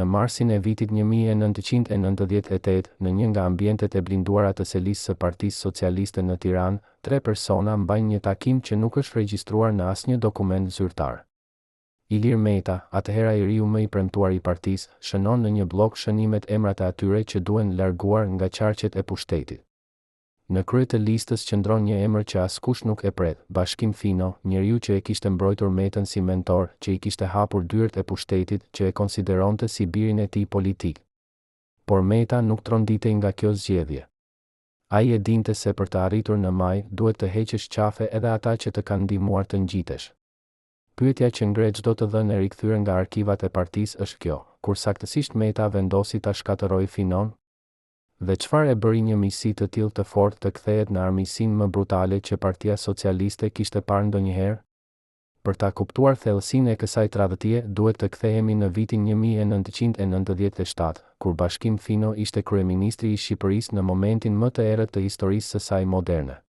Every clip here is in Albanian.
Në marsin e vitit 1998, në një nga ambientet e blinduara të selisë së Partisë Socialiste në Tiranë, 3 persona mbajnë një takim që nuk është regjistruar në asnjë dokument zyrtar. Ilir Meta, atëhera i riu më i premtuar i partisë, shënon në një blog shënimet emrat e atyre që duhen larguar nga qarqet e pushtetit. Në krye të listës qëndron një emër që askush nuk e pret, Bashkim Fino, njeriu që e kishte mbrojtur Metën si mentor, që i kishte hapur dyert e pushtetit, që e konsideronte si birin e tij politik. Por Meta nuk tronditej nga kjo zgjedhje. Ai e dinte se për të arritur në maj, duhet të heqësh qafe edhe ata që të kanë ndihmuar të ngjitesh. Pyetja që ngre çdo të dhënë e rikthyer nga arkivat e partisë është kjo: kur saktësisht Meta vendosi ta shkatërrojë Finon? Dhe çfarë e bëri një miqësi të tillë të fortë të kthehet në armiqësinë më brutale që Partia Socialiste kishte parë ndonjëherë? Për ta kuptuar thellësinë e kësaj tradhtie, duhet të kthehemi në vitin 1997, kur Bashkim Fino ishte kryeministri i Shqipërisë në momentin më të errët të historisë së saj moderne.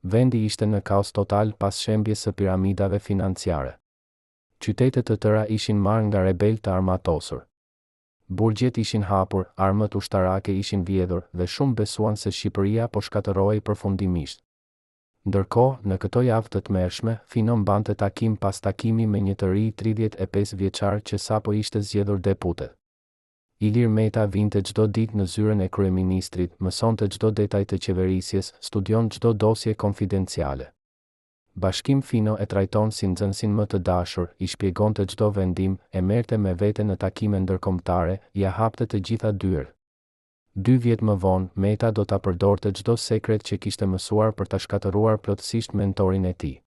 Vendi ishte në kaos total pas shembjes së piramidave financiare. Qytetet të tëra ishin marrë nga rebel të armatosur. Burgjet ishin hapur, armët ushtarake ishin vjedhur dhe shumë besuan se Shqipëria po shkatërrohej përfundimisht. Ndërkohë, në këto javë të tmerrshme, Fino mbante takim pas takimi me një të ri 35 vjeçar që sapo ishte zgjedhur deputet. Ilir Meta vinte çdo ditë në zyrën e kryeministrit, mësonte çdo detaj të qeverisjes, studion çdo dosje konfidenciale. Bashkim Fino e trajton si nxënësin më të dashur, i shpjegonte çdo vendim, e merrte me vete në takime ndërkombëtare, ia hapte të gjitha dyert. 2 vjet më vonë, Meta do ta përdorte çdo sekret që kishte mësuar për ta shkatëruar plotësisht mentorin e tij.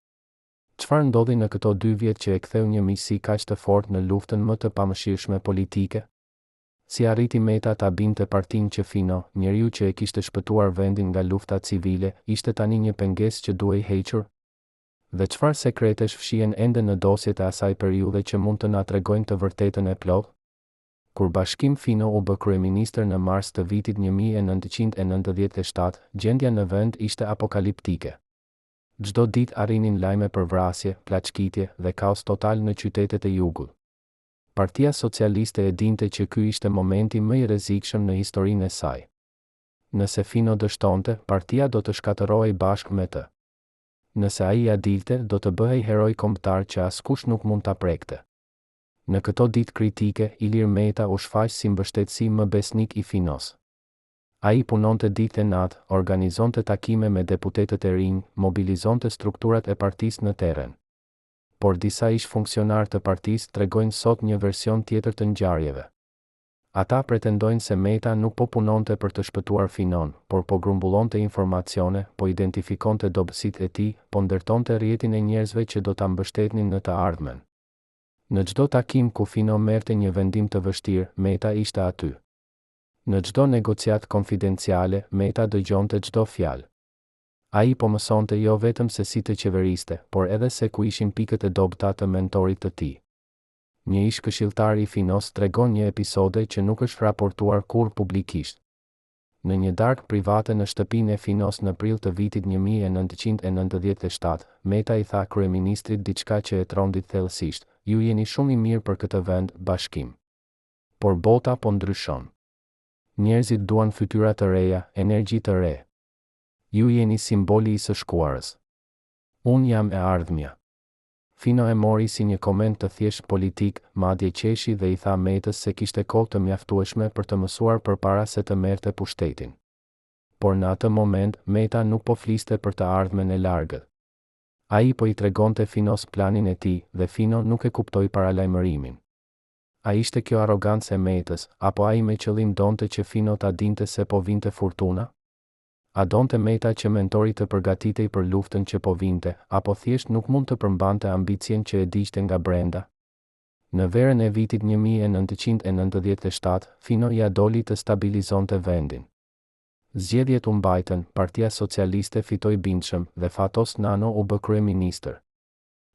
Çfarë ndodhi në këto 2 vjet që e ktheu një miqësi kaq të fortë në luftën më të pamëshirshme politike? Si arriti Meta ta binte partinë që Fino, njeriu që e kishte shpëtuar vendin nga lufta civile, ishte tani një pengesë që duhej hequr? Dhe çfarë sekretesh fshihen ende në dosjet e asaj periudhe që mund të na tregojnë të vërtetën e plotë? Kur Bashkim Fino u bë kryeministër në mars të vitit 1997, gjendja në vend ishte apokaliptike. Çdo ditë arrinin lajme për vrasje, plaçkitje dhe kaos total në qytetet e jugut. Partia Socialiste e dinte që ky ishte momenti më i rrezikshëm në historinë e saj. Nëse Fino dështonte, partia do të shkatërrohej bashkë me të. Nëse ai ja dilte, do të bëhej heroj kombëtar që askush nuk mund ta prekte. Në këto ditë kritike, Ilir Meta u shfaq si mbështetësi më besnik i Finos. Ai punonte ditë e natë, organizonte takime me deputetët e rinj, mobilizonte strukturat e partisë në terren. Por disa ish funksionar të partisë tregojnë sot një version tjetër të ngjarjeve. Ata pretendojnë se Meta nuk po punonte për të shpëtuar Finon, por po grumbullonte informacione, po identifikonte dobësitë e tij, po ndërtonte rrjetin e njerëzve që do ta mbështetnin në të ardhmen. Në çdo takim ku Fino merrte një vendim të vështirë, Meta ishte aty. Në çdo negociat konfidenciale, Meta dëgjonte çdo fjalë. Ai po mësonte jo vetëm se si të qeveriste, por edhe se ku ishin pikët e dobëta të mentorit të tij. Një ish këshilltar i Finos tregon një episode që nuk është raportuar kurrë publikisht. Në një darkë private në shtëpinë e Finos në prill të vitit 1997, Meta i tha kryeministrit diçka që e trondit thellësisht: "Ju jeni shumë i mirë për këtë vend, Bashkim. Por bota po ndryshon. Njerëzit duan fytyra të reja, energji të re. Ju jeni simboli i së shkuarës. Unë jam e ardhmja." Fino e mori si një koment të thjesht politik, madje qeshi dhe i tha Metës se kishte kohë të mjaftueshme për të mësuar përpara se të merrte pushtetin. Por në atë moment, Meta nuk po fliste për të ardhmen e largët. Ai po i tregonte Finos planin e tij dhe Fino nuk e kuptoi paralajmërimin. A ishte kjo arrogancë e Metës, apo ai me qëllim donte që Fino ta dinte se po vinte furtuna? A donte Meta që mentori të përgatitej për luftën që po vinte, apo thjesht nuk mund të përmbante ambicien që e diqte nga brenda? Në verën e vitit 1997, Fino ja doli të stabilizonte vendin. Zgjedhjet u mbajtën, Partia Socialiste fitoi bindshëm dhe Fatos Nano u bë kryeministër.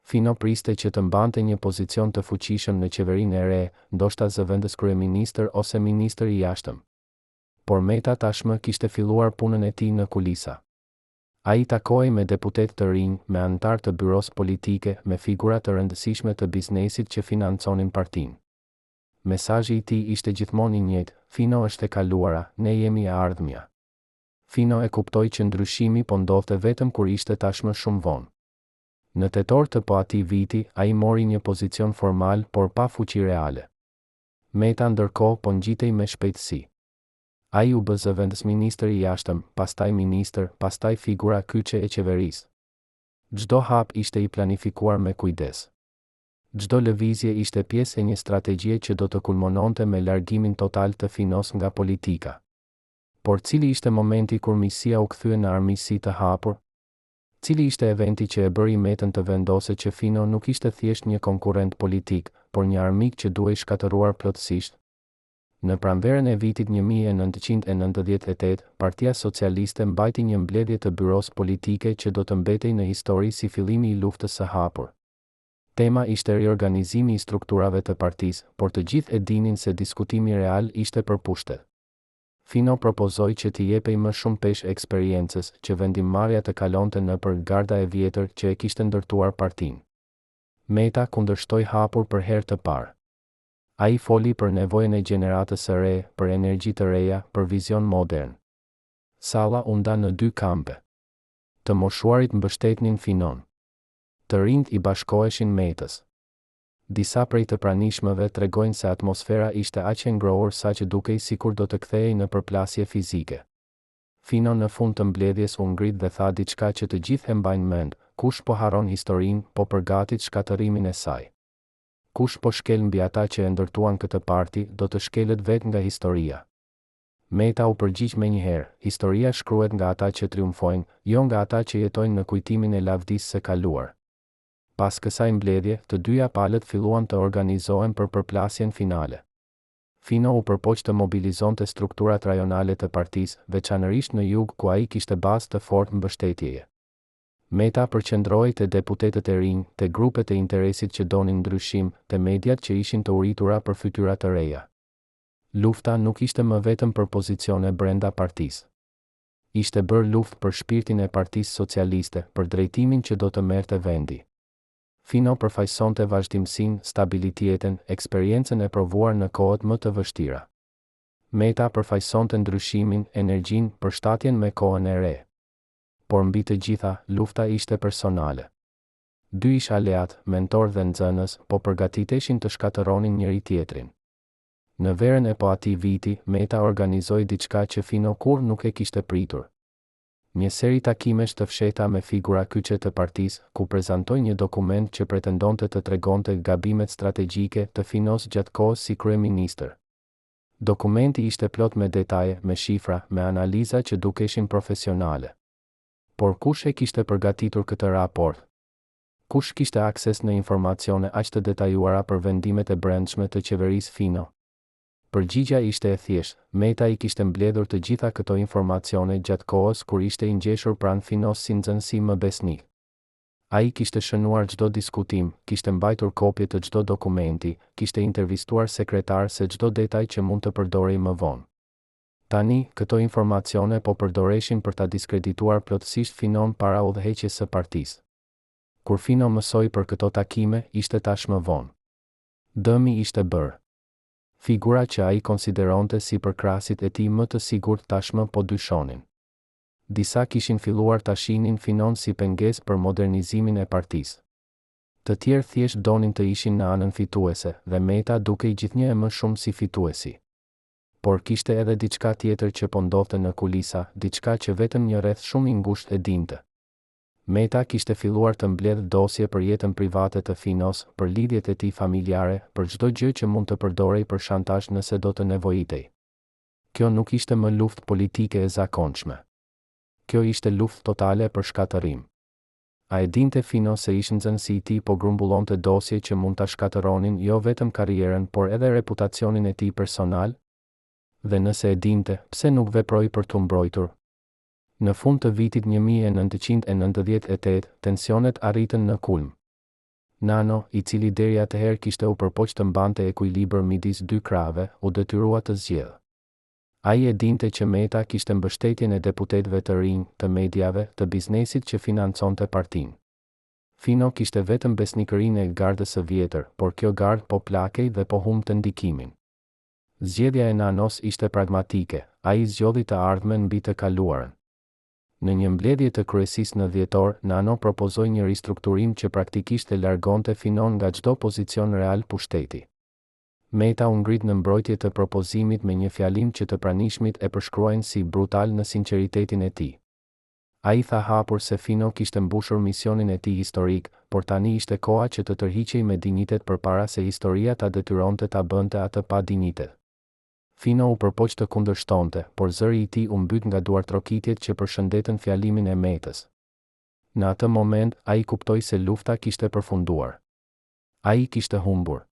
Fino priste që të mbante një pozicion të fuqishëm në qeverinë e re, ndoshta zëvendës kryeministër ose ministër i jashtëm. Por Meta tashmë kishte filluar punën e tij në kulisa. Ai takohej me deputet të rinj, me anëtar të byros politike, me figura të rëndësishme të biznesit që financonin partinë. Mesazhi i tij ishte gjithmonë i njëjtë: Fino është e kaluara, ne jemi e ardhmja. Fino e kuptoi që ndryshimi po ndodhte vetëm kur ishte tashmë shumë vonë. Në tetor të po atij viti, ai mori një pozicion formal por pa fuqi reale. Meta ndërkohë po ngjitej me shpejtësi. Ai u bë zëvendësministër i jashtëm, pastaj ministër, pastaj figura kyçe e qeverisë. Çdo hap ishte i planifikuar me kujdes. Çdo lëvizje ishte pjesë e një strategjie që do të kulmononte me largimin total të Finos nga politika. Por cili ishte momenti kur misia u kthye në armiqësi të hapur? Cili ishte eventi që e bëri Metën të vendosë që Fino nuk ishte thjesht një konkurrent politik, por një armik që duhej shkatëruar plotësisht? Në pranverën e vitit 1998, Partia Socialiste mbajti një mbledhje të byros politike që do të mbetej në histori si fillimi i luftës së hapur. Tema ishte riorganizimi i strukturave të partisë, por të gjithë e dinin se diskutimi real ishte për pushtet. Fino propozoi që t'i jepej më shumë peshë eksperiencës, që vendimmarrja të kalonte nëpër garda e vjetër që e kishte ndërtuar partinë. Meta kundërshtoi hapur për herë të parë. Ai foli për nevojën e gjeneratës së re, për energji të reja, për vizion modern. Salla u nda në dy kampe. Të moshuarit mbështetnin Finon. Të rinjt i bashkoheshin Metës. Disa prej të pranishmëve tregojnë se atmosfera ishte aq e ngrohur sa që dukej sikur do të kthehej në përplasje fizike. Fino në fund të mbledhjes u ngrit dhe tha diçka që të gjithë e mbajnë mend: kush po harron historinë, po përgatit shkatërimin e saj. Kush po shkel mbi ata që e ndërtuan këtë parti, do të shkelet vetë nga historia. Meta u përgjigj menjëherë: historia shkruhet nga ata që triumfojnë, jo nga ata që jetojnë në kujtimin e lavdisë së kaluar. Pas kësaj mbledhje, të dyja palët filluan të organizohen për përplasjen finale. Fino u përpoq të mobilizonte strukturat rajonale të partisë, veçanërisht në jug ku ai kishte bazë të fortë mbështetjeje. Meta përqendrohej te deputetët e rinj, te grupet e interesit që donin ndryshim, te mediat që ishin të uritura për fytyra të reja. Lufta nuk ishte më vetëm për pozicione brenda partisë. Ishte bërë luftë për shpirtin e Partisë Socialiste, për drejtimin që do të merrte vendi. Fino përfaqësonte vazhdimsinë, stabilitetin, eksperiencën e provuar në kohët më të vështira. Meta përfaqësonte ndryshimin, energjinë, përshtatjen me kohën e re. Por mbi të gjitha, lufta ishte personale. Dy ish aleat, mentor dhe nxënës, po përgatiteshin të shkatëronin njëri tjetrin. Në verën e po atij viti, Meta organizoi diçka që Fino kurrë nuk e kishte pritur. Një seri takimesh të fshehta me figura kyçe të partisë, ku prezantoi një dokument që pretendonte të tregonte gabimet strategjike të Finos gjatë kohës si kryeministër. Dokumenti ishte plot me detaje, me shifra, me analiza që dukeshin profesionale. Por kush e kishte përgatitur këtë raport? Kush kishte akses në informacione aq të detajuara për vendimet e brendshme të qeverisë Fino? Përgjigja ishte e thjeshtë: Meta i kishte mbledhur të gjitha këto informacione gjatë kohës kur ishte i ngjeshur pranë Finos si nxënësi më besnik. Ai kishte shënuar çdo diskutim, kishte mbajtur kopje të çdo dokumenti, kishte intervistuar sekretarë se çdo detaj që mund të përdorej më vonë. Tani, këto informacione po përdoreshin për ta diskredituar plotësisht Finon para udhëheqjes së partisë. Kur Fino mësoi për këto takime, ishte tashmë vonë. Dëmi ishte bërë. Figura që ai konsideronte si përkrasit e tij më të sigurt tashmë po dyshonin. Disa kishin filluar ta shihnin Finon si pengesë për modernizimin e partisë. Të tjerë thjesht donin të ishin në anën fituese dhe Meta dukej gjithnjë e më shumë si fituesi. Por kishte edhe diçka tjetër që po ndodhte në kulisa, diçka që vetëm një rreth shumë i ngushtë e dinte. Meta kishte filluar të mbledh dosje për jetën private të Finos, për lidhjet e tij familjare, për çdo gjë që mund të përdorej për shantazh nëse do të nevojitej. Kjo nuk ishte më luftë politike e zakonshme. Kjo ishte luftë totale për shkatërim. A e dinte Fino se ish nxënësi i tij po grumbullonte dosje që mund ta shkatëronin jo vetëm karrierën, por edhe reputacionin e tij personal? Dhe nëse e dinte, pse nuk veproi për t'u mbrojtur? Në fund të vitit 1998, tensionet arritën në kulm. Nano, i cili deri atëherë kishte u përpoq të mbante ekuilibër midis dy krave, u detyrua të zgjedhë. Ai e dinte që Meta kishte mbështetjen e deputetëve të rinj, të mediave, të biznesit që financonte partinë. Fino kishte vetëm besnikërinë e gardës së vjetër, por kjo gardë po plakej dhe po humbte ndikimin. Zgjedhja e Nanos ishte pragmatike, ai zgjodhi të ardhmen mbi të kaluarën. Në një mbledhje të kryesisë në dhjetor, Nano propozoi një ristrukturim që praktikisht e largonte Finon nga çdo pozicion real pushteti. Meta u ngrit në mbrojtje të propozimit me një fjalim që të pranishmit e përshkruajnë si brutal në sinqeritetin e tij. Ai tha hapur se Fino kishte mbushur misionin e tij historik, por tani ishte koha që të tërhiqej me dinjitet përpara se historia ta detyronte ta bënte atë pa dinjitet. Fino u përpoq të kundërshtonte, por zëri i tij u mbyt nga duartrokitjet që përshëndetën fjalimin e Metës. Në atë moment, ai kuptoi se lufta kishte përfunduar. Ai kishte humbur.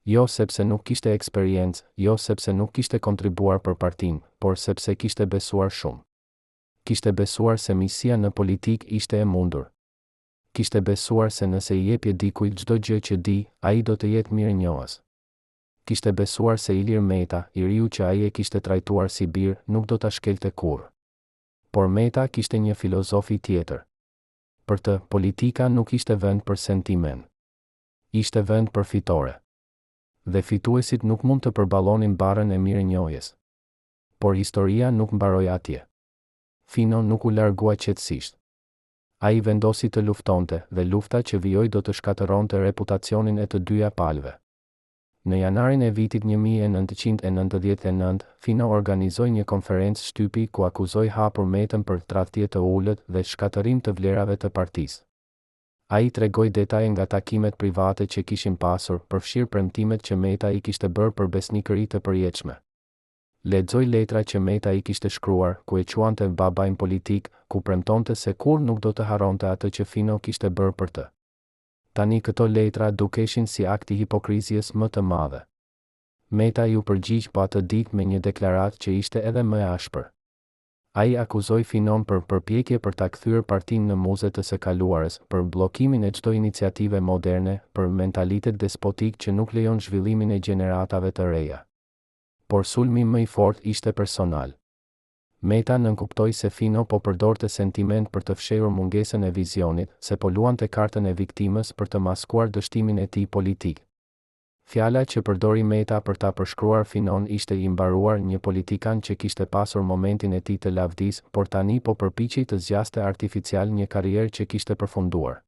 Jo sepse nuk kishte eksperiencë, jo sepse nuk kishte kontribuar për partinë, por sepse kishte besuar shumë. Kishte besuar se misia në politik ishte e mundur. Kishte besuar se nëse i jepje dikujt çdo gjë që di, ai do të jetë mirënjohës. Kishte besuar se Ilir Meta, i riu që ai e kishte trajtuar si bir, nuk do ta shkelte kurrë. Por Meta kishte një filozofi tjetër. Për të, politika nuk ishte vend për sentiment. Ishte vend për fitore. Dhe fituesit nuk mund të përballonin barrën e mirënjohjes. Por historia nuk mbaroi atje. Fino nuk u largua qetësisht. Ai vendosi të luftonte, dhe lufta që vijoi do të shkatëronte reputacionin e të dyja palëve. Në janarin e vitit 1999, Fino organizoi një konferencë shtypi ku akuzoi hapur Metën për tradhtie të ulët dhe shkatërim të vlerave të partisë. Ai tregoi detaje nga takimet private që kishin pasur, përfshirë premtimet që Meta i kishte bërë për besnikëri të përjetshme. Lexoi letra që Meta i kishte shkruar, ku e quante babain politik, ku premtonte se kur nuk do të harronte atë që Fino kishte bërë për të. Tani këto letra dukeshin si akti hipokrizjes më të madhe. Meta ju përgjigj pa atë ditë me një deklaratë që ishte edhe më e ashpër. Ai akuzoi Finon për përpjekje për ta kthyer partinë në muze të së kaluarës, për bllokimin e çdo iniciative moderne, për mentalitet despotik që nuk lejon zhvillimin e gjeneratave të reja. Por sulmi më i fortë ishte personal. Meta nënkuptoi se Fino po përdorte sentiment për të fshehur mungesën e vizionit, se po luante kartën e viktimës për të maskuar dështimin e tij politik. Fjala që përdori Meta për ta përshkruar Finon ishte i mbaruar, një politikan që kishte pasur momentin e tij të lavdis, por tani po përpiqej të zgjaste artificial një karrierë që kishte përfunduar.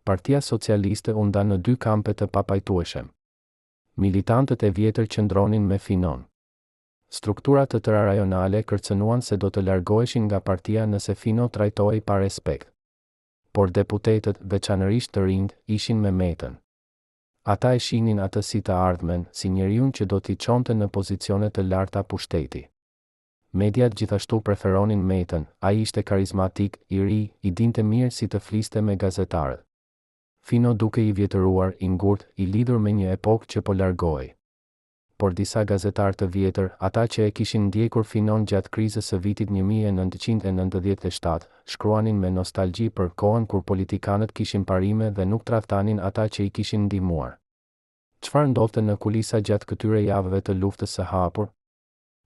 Partia Socialiste u nda në dy kampe të papajtueshëm. Militantët e vjetër qëndronin me Finon. Strukturat të tëra rajonale kërcënuan se do të largoheshin nga partia nëse Fino trajtohej pa respekt. Por deputetët, veçanërisht të rinj, ishin me Metën. Ata e shihnin atë si të ardhmen, si njeriun që do t'i çonte në pozicione të larta pushteti. Mediat gjithashtu preferonin Metën, ai ishte karizmatik, i ri, i dinte mirë si të fliste me gazetarët. Fino duke i vjetëruar, i ngurt, i lidhur me një epokë që po largohej. Por disa gazetarë të vjetër, ata që e kishin ndjekur Finon gjatë krizës së vitit 1997, shkruanin me nostalgji për kohën kur politikanët kishin parime dhe nuk tradhtanin ata që i kishin ndihmuar. Çfarë ndodhte në kulisa gjatë këtyre javëve të luftës së hapur?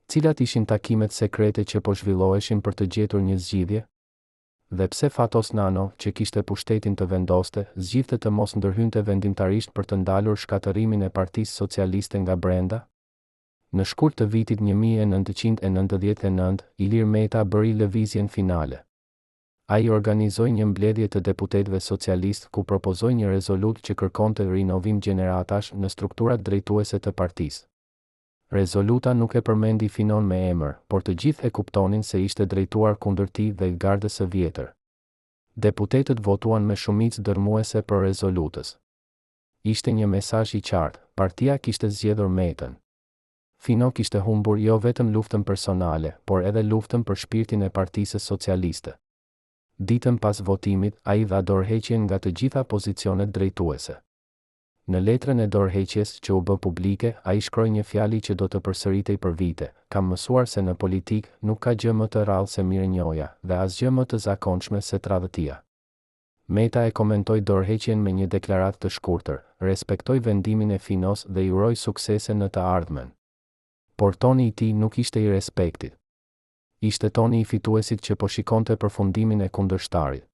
Cilat ishin takimet sekrete që po zhvilloheshin për të gjetur një zgjidhje? Dhe pse Fatos Nano, që kishte pushtetin të vendoste, zgjidhte të mos ndërhynte vendimtarisht për të ndalur shkatërimin e Partisë Socialiste nga brenda? Në shkurt të vitit 1999, Ilir Meta bëri lëvizjen finale. Ai organizoi një mbledhje të deputetëve socialist ku propozoi një rezolutë që kërkonte rinovim gjeneratash në strukturat drejtuese të partisë. Rezoluta nuk e përmendi Finon me emër, por të gjithë e kuptonin se ishte drejtuar kundër tij dhe gardës së vjetër. Deputetët votuan me shumicë dërmuese për rezolutës. Ishte një mesazh i qartë, partia kishte zgjedhur Metën. Fino kishte humbur jo vetëm luftën personale, por edhe luftën për shpirtin e Partisë Socialiste. Ditën pas votimit, ai dha dorëheqjen nga të gjitha pozicionet drejtuese. Në letrën e dorëheqjes që u bë publike, ai shkroi një fjali që do të përsëritej për vite: kam mësuar se në politik nuk ka gjë më të rrallë se mirënjohja, dhe asgjë më të zakonshme se tradhtia. Meta e komentoi dorëheqjen me një deklaratë të shkurtër, respektoi vendimin e Finos dhe i uroi suksese në të ardhmen. Por toni i tij nuk ishte i respektit. Ishte toni i fituesit që po shikonte përfundimin e kundërshtarit.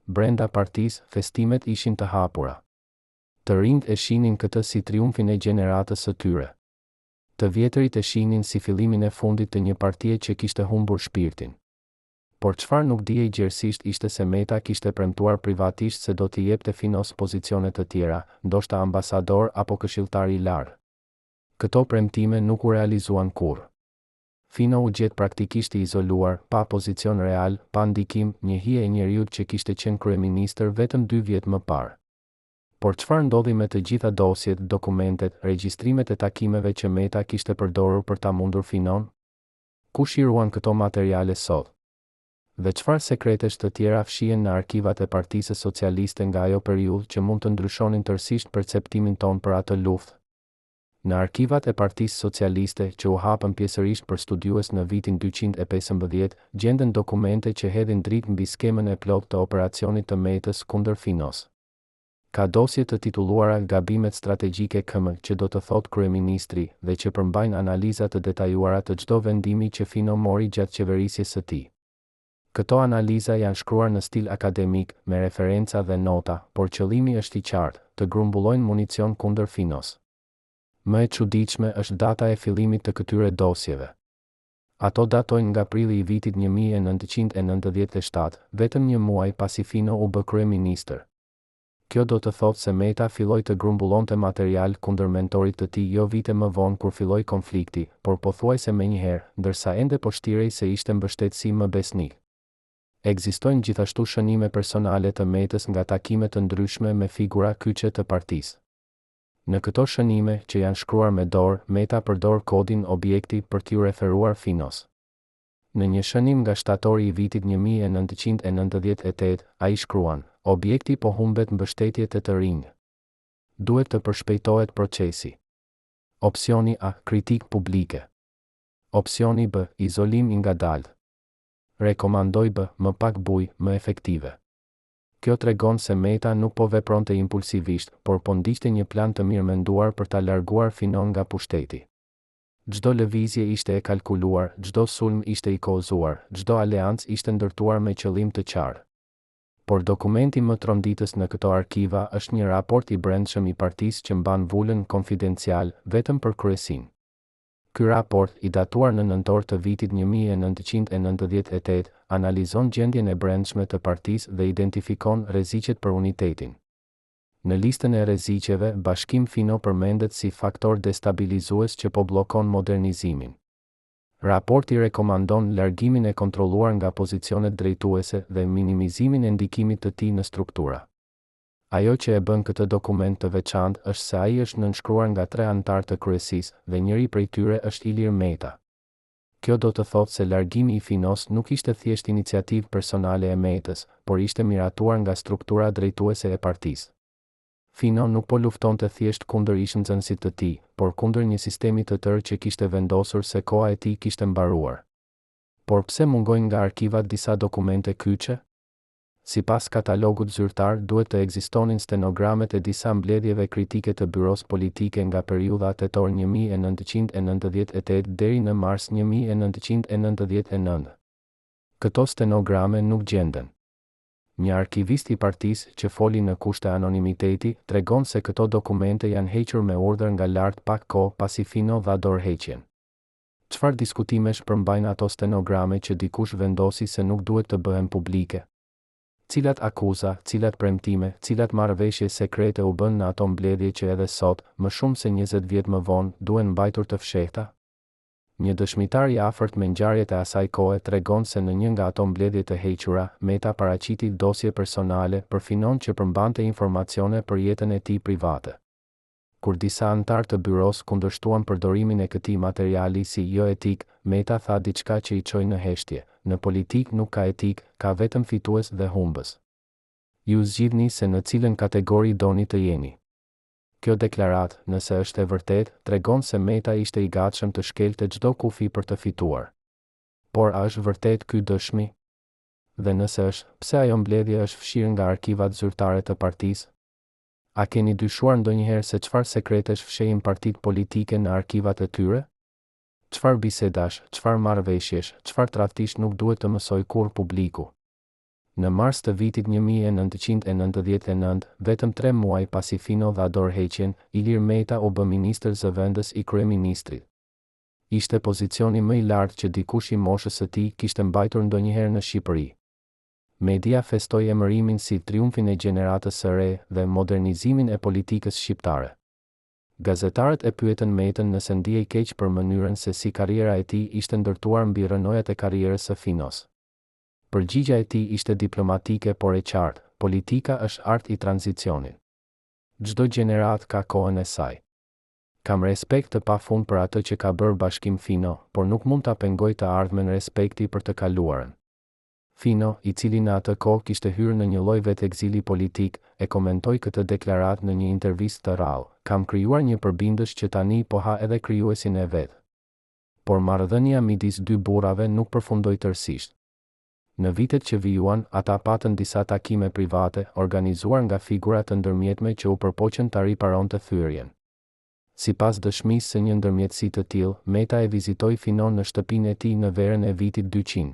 Brenda partisë, festimet ishin të hapura. Të rinjt e shihnin këtë si triumfin e gjeneratës së tyre. Të vjetërit e shihnin si fillimin e fundit të një partie që kishte humbur shpirtin. Por çfarë nuk dijej gjerësisht ishte se Meta kishte premtuar privatisht se do t'i jepte Finos pozicione të tjera, ndoshta ambasador apo këshilltar i lartë. Këto premtime nuk u realizuan kurrë. Fino u gjet praktikisht i izoluar, pa pozicion real, pa ndikim, një hije e njeriut që kishte qenë kryeministër vetëm 2 vjet më parë. Por çfarë ndodhi me të gjitha dosjet, dokumentet, regjistrimet e takimeve që Meta kishte përdorur për ta mundur Finon? Ku shiruan këto materiale sot? Dhe çfarë sekretesh të tjera fshihen në arkivat e Partisë Socialiste nga ajo periudhë që mund të ndryshonin tërësisht perceptimin ton për atë luftë? Në arkivat e Partisë Socialiste që u hapën pjesërisht për studiues në vitin 215, gjenden dokumente që hedhin dritë mbi skemën e plotë të operacionit të Metës kundër Finos. Ka dosje të titulluara Gabimet strategjike KM që do të thotë kryeministri dhe që përmbajnë analiza të detajuara të çdo vendimi që Fino mori gjatë qeverisjes së tij. Këto analiza janë shkruar në stil akademik, me referenca dhe nota, por qëllimi është i qartë, të grumbullojnë municion kundër Finos. Më e çuditshme është data e fillimit të këtyre dosjeve. Ato datojnë nga prilli i vitit 1997, vetëm një muaj pasi Fino u bë kryeministër. Kjo do të thotë se Meta filloi të grumbullonte material kundër mentorit të tij jo vite më vonë kur filloi konflikti, por pothuajse menjëherë, ndërsa ende po shtirej se ishte mbështetësi më besnik. Ekzistojnë gjithashtu shënime personale të Metës nga takime të ndryshme me figura kyçe të partisë. Në këto shënime, që janë shkruar me dorë, Meta përdor kodin objekti për t'ju referuar Finos. Në një shënim nga shtatori i vitit 1998, ai shkruan: objekti po humbet mbështetje të rinj. Duhet të përshpejtohet procesi. Opsioni A, kritik publike. Opsioni B, izolim i ngadaltë. Rekomandoj B, më pak bujë, më efektive. Kjo tregon se Meta nuk po vepronte impulsivisht, por po ndiqte një plan të mirëmenduar për ta larguar Finon nga pushteti. Çdo lëvizje ishte e kalkuluar, çdo sulm ishte i kozuar, çdo aleancë ishte ndërtuar me qëllim të qartë. Por dokumenti më tronditës në këto arkiva është një raport i brendshëm i partisë që mban vulën konfidencial vetëm për kryesin. Ky raport, i datuar në nëntor të vitit 1998, analizon gjendjen e brendshme të partisë dhe identifikon rreziqet për unitetin. Në listën e rreziqeve, Bashkim Fino përmendet si faktor destabilizues që po bllokon modernizimin. Raporti rekomandon largimin e kontrolluar nga pozicionet drejtuese dhe minimizimin e ndikimit të tij në struktura. Ajo që e bën këtë dokument të veçantë është se ai është nënshkruar nga 3 anëtarë të kryesisë dhe njëri prej tyre është Ilir Meta. Kjo do të thotë se largimi i Finos nuk ishte thjesht iniciativë personale e Metës, por ishte miratuar nga struktura drejtuese e partisë. Fino nuk po luftonte thjesht kundër ish-nxënësit të tij, por kundër një sistemi të tërë që kishte vendosur se koha e tij kishte mbaruar. Por pse mungojnë nga arkivat disa dokumente kyçe? Sipas katalogut zyrtar, duhet të ekzistonin stenogramet e disa mbledhjeve kritike të byros politike nga periudha tetor 1998 deri në mars 1999. Këto stenograme nuk gjenden. Një arkivist i partisë që foli në kushte anonimiteti tregon se këto dokumente janë hequr me urdhër nga lart pak kohë pasi Fino dha dorëheqjen. Çfarë diskutimesh përmbajnë ato stenograme që dikush vendosi se nuk duhet të bëhen publike? Cilat akuza, cilat premtime, cilat marrëveshje sekrete u bën në ato mbledhje që edhe sot, më shumë se 20 vjet më vonë, duhen mbajtur të fshehta? Një dëshmitar i afërt me ngjarjet e asaj kohe tregon se në një nga ato mbledhje të hequra, Meta paraqiti dosje personale për Finon që përmbante informacione për jetën e tij private. Kur disa anëtar të byros kundërshtuan përdorimin e këtij materiali si jo etik, Meta tha diçka që I çoi në heshtje: në politik nuk ka etik, ka vetëm fitues dhe humbës. Ju zgjidhni se në cilën kategori doni të jeni. Kjo deklarat, nëse është e vërtet, tregon se Meta ishte I gatshëm të shkelte çdo kufi për të fituar. Por a është vërtet ky dëshmi? Dhe nëse është, pse ajo mbledhje është fshirë nga arkivat zyrtare të partisë? A keni dyshuar ndonjëherë se çfarë sekretesh fshehin partitë politike në arkivat e tyre? Çfarë bisedash, çfarë marrëveshjesh, çfarë tradhtish nuk duhet të mësoj kurrë publiku? Në mars të vitit 1999, vetëm 3 muaj pasi Fino dha dorëheqjen, Ilir Meta u bë ministër zëvendës I kryeministrit. Ishte pozicioni më i lartë që dikush i moshës së tij kishte mbajtur ndonjëherë në Shqipëri. Media festoi emërimin si triumfin e gjeneratës së re dhe modernizimin e politikës shqiptare. Gazetarët e pyetën Metën nëse ndihej keq për mënyrën se si karriera e tij ishte ndërtuar mbi rrënojat e karrierës së Finos. Përgjigjja e tij ishte diplomatike por e qartë: politika është art i tranzicionit. Çdo gjenerat ka kohën e saj. Kam respekt të pafund për atë që ka bërë Bashkim Fino, por nuk mund ta pengoj të ardhmen respekti për të kaluarën. Fino, i cili në atë kohë kishte hyrë në një lloj vetekzili politik, e komentoi këtë deklaratë në një intervistë të rrallë: "Kam krijuar një përbindës që tani po ha edhe krijuesin e vet." Por marrëdhënia midis dy burrave nuk përfundoi tërësisht. Në vitet që vijuan, ata patën disa takime private, organizuar nga figura të ndërmjetme që u përpoqën ta riparonte thyrjen. Sipas dëshmisë së një ndërmjetësi të tillë, Meta e vizitoi Finon në shtëpinë e tij në verën e vitit 200.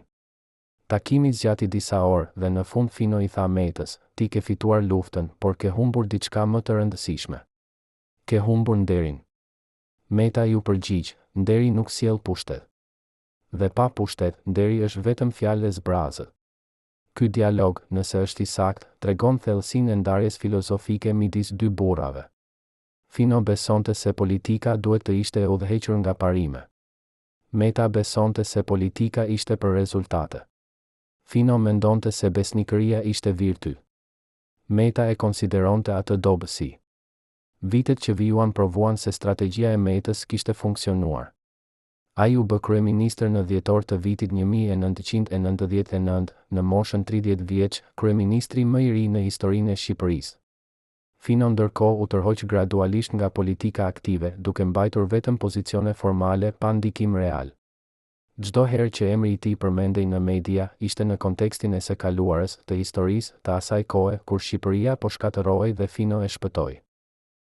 Takimi zgjati disa orë dhe në fund Fino i tha Metës: "Ti ke fituar luftën, por ke humbur diçka më të rëndësishme. Ke humbur nderin." Meta ju përgjigj: "Nderi nuk sjell pushtet. Dhe pa pushtet, nderi është vetëm fjalë e zbrazët." Ky dialog, nëse është i saktë, tregon thellësinë e ndarjes filozofike midis dy burrave. Fino besonte se politika duhet të ishte e udhëhequr nga parime. Meta besonte se politika ishte për rezultate. Fino mendonte se besnikëria ishte virty. Meta e konsideronte atë dobësi. Vitet që vijuan provuan se strategjia e Metës kishte funksionuar. Ai u bë kryeministër në dhjetor të vitit 1999, në moshën 30 vjeç, kryeministri më i ri në historinë e Shqipërisë. Fino ndërkohë u tërhoq gradualisht nga politika aktive, duke mbajtur vetëm pozicione formale pa ndikim real. Çdo herë që emri i tij përmendej në media, ishte në kontekstin e së kaluarës, të historisë, të asaj kohe kur Shqipëria po shkatërrohej dhe Fino e shpëtoi.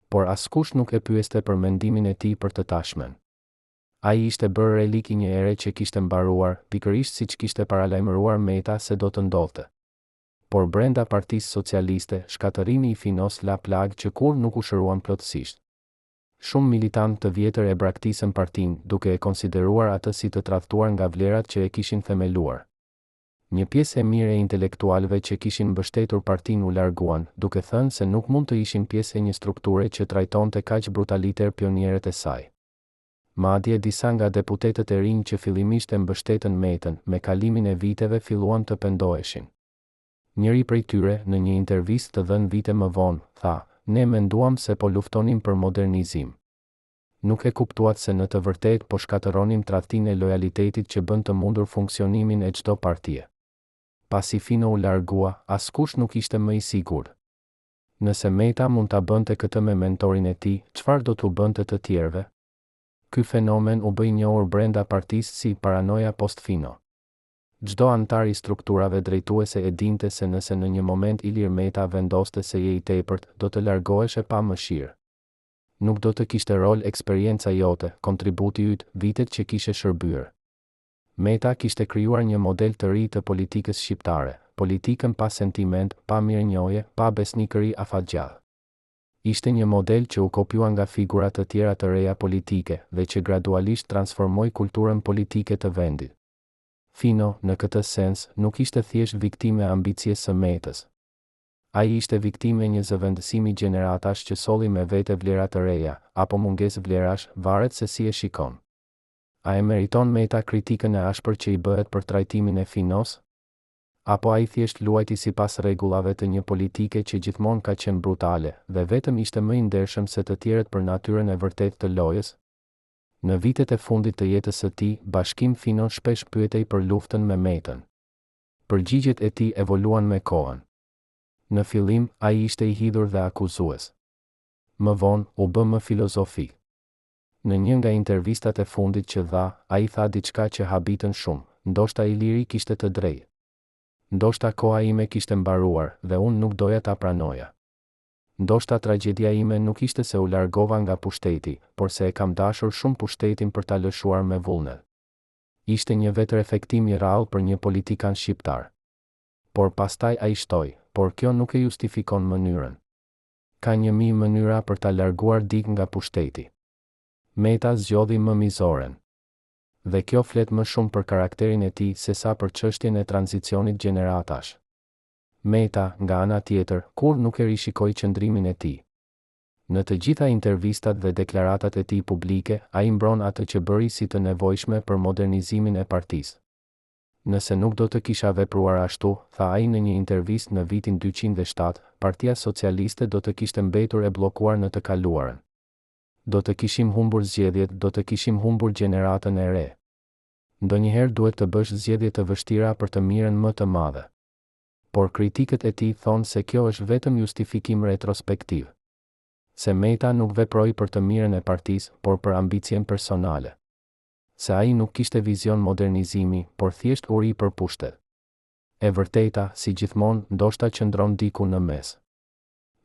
Por askush nuk e pyeste për mendimin e tij për të tashmen. Ai ishte bërë relik i një ere që kishte mbaruar, pikërisht siç kishte paralajmëruar Meta se do të ndodhte. Por brenda Partisë Socialiste, shkatërrimi i Finos la plagë që kur nuk u shëruan plotësisht. Shumë militantë të vjetër e braktisën partinë, duke e konsideruar atë si të tradhtuar nga vlerat që e kishin themeluar. Një pjesë e mirë e intelektualëve që kishin mbështetur partinë u larguan, duke thënë se nuk mund të ishin pjesë e një strukture që trajtonte kaq brutaliter pionierët e saj. Madje disa nga deputetët e rinj që fillimisht e mbështetën Metën, me kalimin e viteve filluan të pendoheshin. Njëri prej tyre, në një intervistë të dhënë vite më vonë, tha: "Ne menduam se po luftonim për modernizim. Nuk e kuptuat se në të vërtetë po shkatërronim tradhtinë e lojalitetit që bën të mundur funksionimin e çdo partie." Pasi Fino u largua, askush nuk ishte më i sigurt. Nëse Meta mund ta bënte këtë me mentorin e tij, çfarë do t'u bënte të tjerëve? Ky fenomen u bë i njohur brenda partisë si paranoia post-Fino. Çdo antar i strukturave drejtuese e dinte se nëse në një moment Ilir Meta vendoste se je i tepërt, do të largoheshe pa mëshirë. Nuk do të kishte rol eksperienca jote, kontributi yt, vitet që kishe shërbyer. Meta kishte krijuar një model të ri të politikës shqiptare, politikën pa sentiment, pa mirënjohje, pa besnikëri afatgjallë. Ishte një model që u kopjua nga figura të tjera të reja politike dhe që gradualisht transformoi kulturën politike të vendit. Fino, në këtë sens, nuk ishte thjesht viktime e ambicies së Metës. Ai ishte viktime e një zëvendësimi gjeneratash që solli me vete vlera të reja, apo mungesë vlerash, varet se si e shikon. A e meriton Meta kritikën e ashpër që i bëhet për trajtimin e Finos? Apo ai thjesht luajti sipas rregullave të një politike që gjithmonë ka qenë brutale dhe vetëm ishte më i ndershëm se të tjerët për natyrën e vërtetë të lojës? Në vitet e fundit të jetës së tij, Bashkim Fino shpesh pyetej për luftën me Metën. Përgjigjet e tij evoluan me kohën. Në fillim, ai ishte i hidhur dhe akuzues. Më vonë, u bë më filozofik. Në një nga intervistat e fundit që dha, ai tha diçka që habitën shumë: ndoshta Iliri kishte të drejtë. Ndoshta koha ime kishte mbaruar dhe unë nuk doja ta pranoja. Ndoshta tragjedia ime nuk ishte se u largova nga pushteti, por se e kam dashur shumë pushtetin për ta lëshuar me vullnet. Ishte një vetërefektim i rrallë për një politikan shqiptar. Por pastaj ai shtoi, por kjo nuk e justifikon mënyrën. Ka 1000 mënyra për ta larguar dikë nga pushteti. Meta zgjodhi më mizoren. Dhe kjo flet më shumë për karakterin e tij se sa për çështjen e tranzicionit gjeneratash. Meta, nga ana tjetër, kur nuk e rishikoi qëndrimin e tij. Në të gjitha intervistat dhe deklaratat e tij publike, ai mbron atë që bëri si të nevojshme për modernizimin e partisë. Nëse nuk do të kisha vepruar ashtu, tha ai në një intervistë në vitin 2007, Partia Socialiste do të kishte mbetur e bllokuar në të kaluarën. Do të kishim humbur zgjedhjet, do të kishim humbur gjeneratën e re. Ndonjëherë duhet të bësh zgjedhje të vështira për të mirën më të madhe. Por kritikët e tij thonë se kjo është vetëm justifikim retrospektiv. Se Meta nuk veproi për të mirën e partisë, por për ambicien personale. Se ai nuk kishte vizion modernizimi, por thjesht uri për pushtet. E vërteta, si gjithmonë, ndoshta qëndron diku në mes.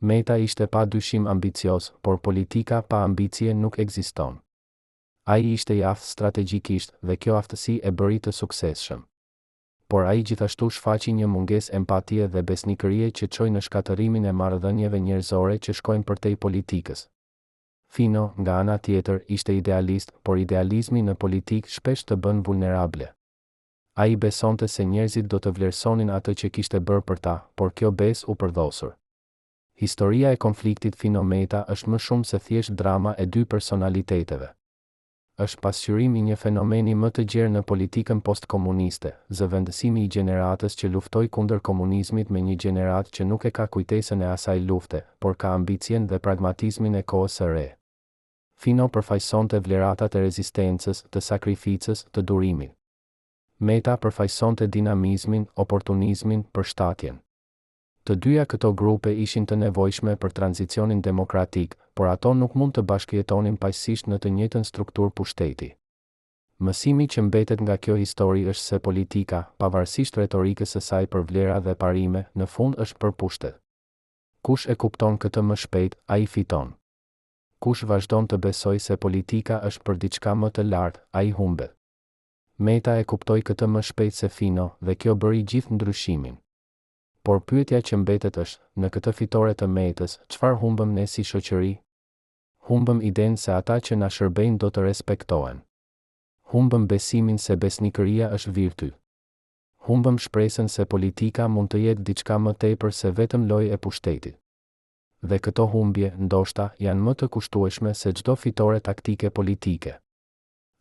Meta ishte pa dyshim ambicios, por politika pa ambicie nuk ekziston. Ai ishte i aftë strategjikisht dhe kjo aftësi e bëri të suksesshëm. Por ai gjithashtu shfaqi një mungesë empatie dhe besnikërie që çoi në shkatërimin e marrëdhënieve njerëzore që shkojnë përtej politikës. Fino, nga ana tjetër, ishte idealist, por idealizmi në politikë shpesh të bën vulnerable. Ai besonte se njerëzit do të vlerësonin atë që kishte bërë për ta, por kjo besë u përdhosur. Historia e konfliktit Fino-Meta është më shumë se thjesht drama e dy personaliteteve. Është pasqyrim i një fenomeni më të gjerë në politikën postkomuniste, zëvendësimi i gjeneratës që luftoi kundër komunizmit me një gjenerat që nuk e ka kujtesën e asaj lufte, por ka ambicien dhe pragmatizmin e kohës së re. Fino përfaqësonte vleratat e rezistencës, të sakrificës, të durimit. Meta përfaqësonte dinamizmin, oportunizmin, përshtatjen. Të dyja këto grupe ishin të nevojshme për tranzicionin demokratik, por ato nuk mund të bashkëjetonin paqësisht në të njëjtën strukturë pushteti. Mësimi që mbetet nga kjo histori është se politika, pavarësisht retorikës së saj për vlera dhe parime, në fund është për pushtet. Kush e kupton këtë më shpejt, ai fiton. Kush vazhdon të besoj se politika është për diçka më të lartë, ai humbet. Meta e kuptoi këtë më shpejt se Fino dhe kjo bëri gjithë ndryshimin. Por pyetja që mbetet është, në këtë fitore të Metës, çfarë humbëm ne si shoqëri? Humbëm idenë se ata që na shërbejnë do të respektohen. Humbëm besimin se besnikëria është virty. Humbëm shpresën se politika mund të jetë diçka më tepër se vetëm lojë e pushtetit. Dhe këto humbje, ndoshta, janë më të kushtueshme se çdo fitore taktike politike.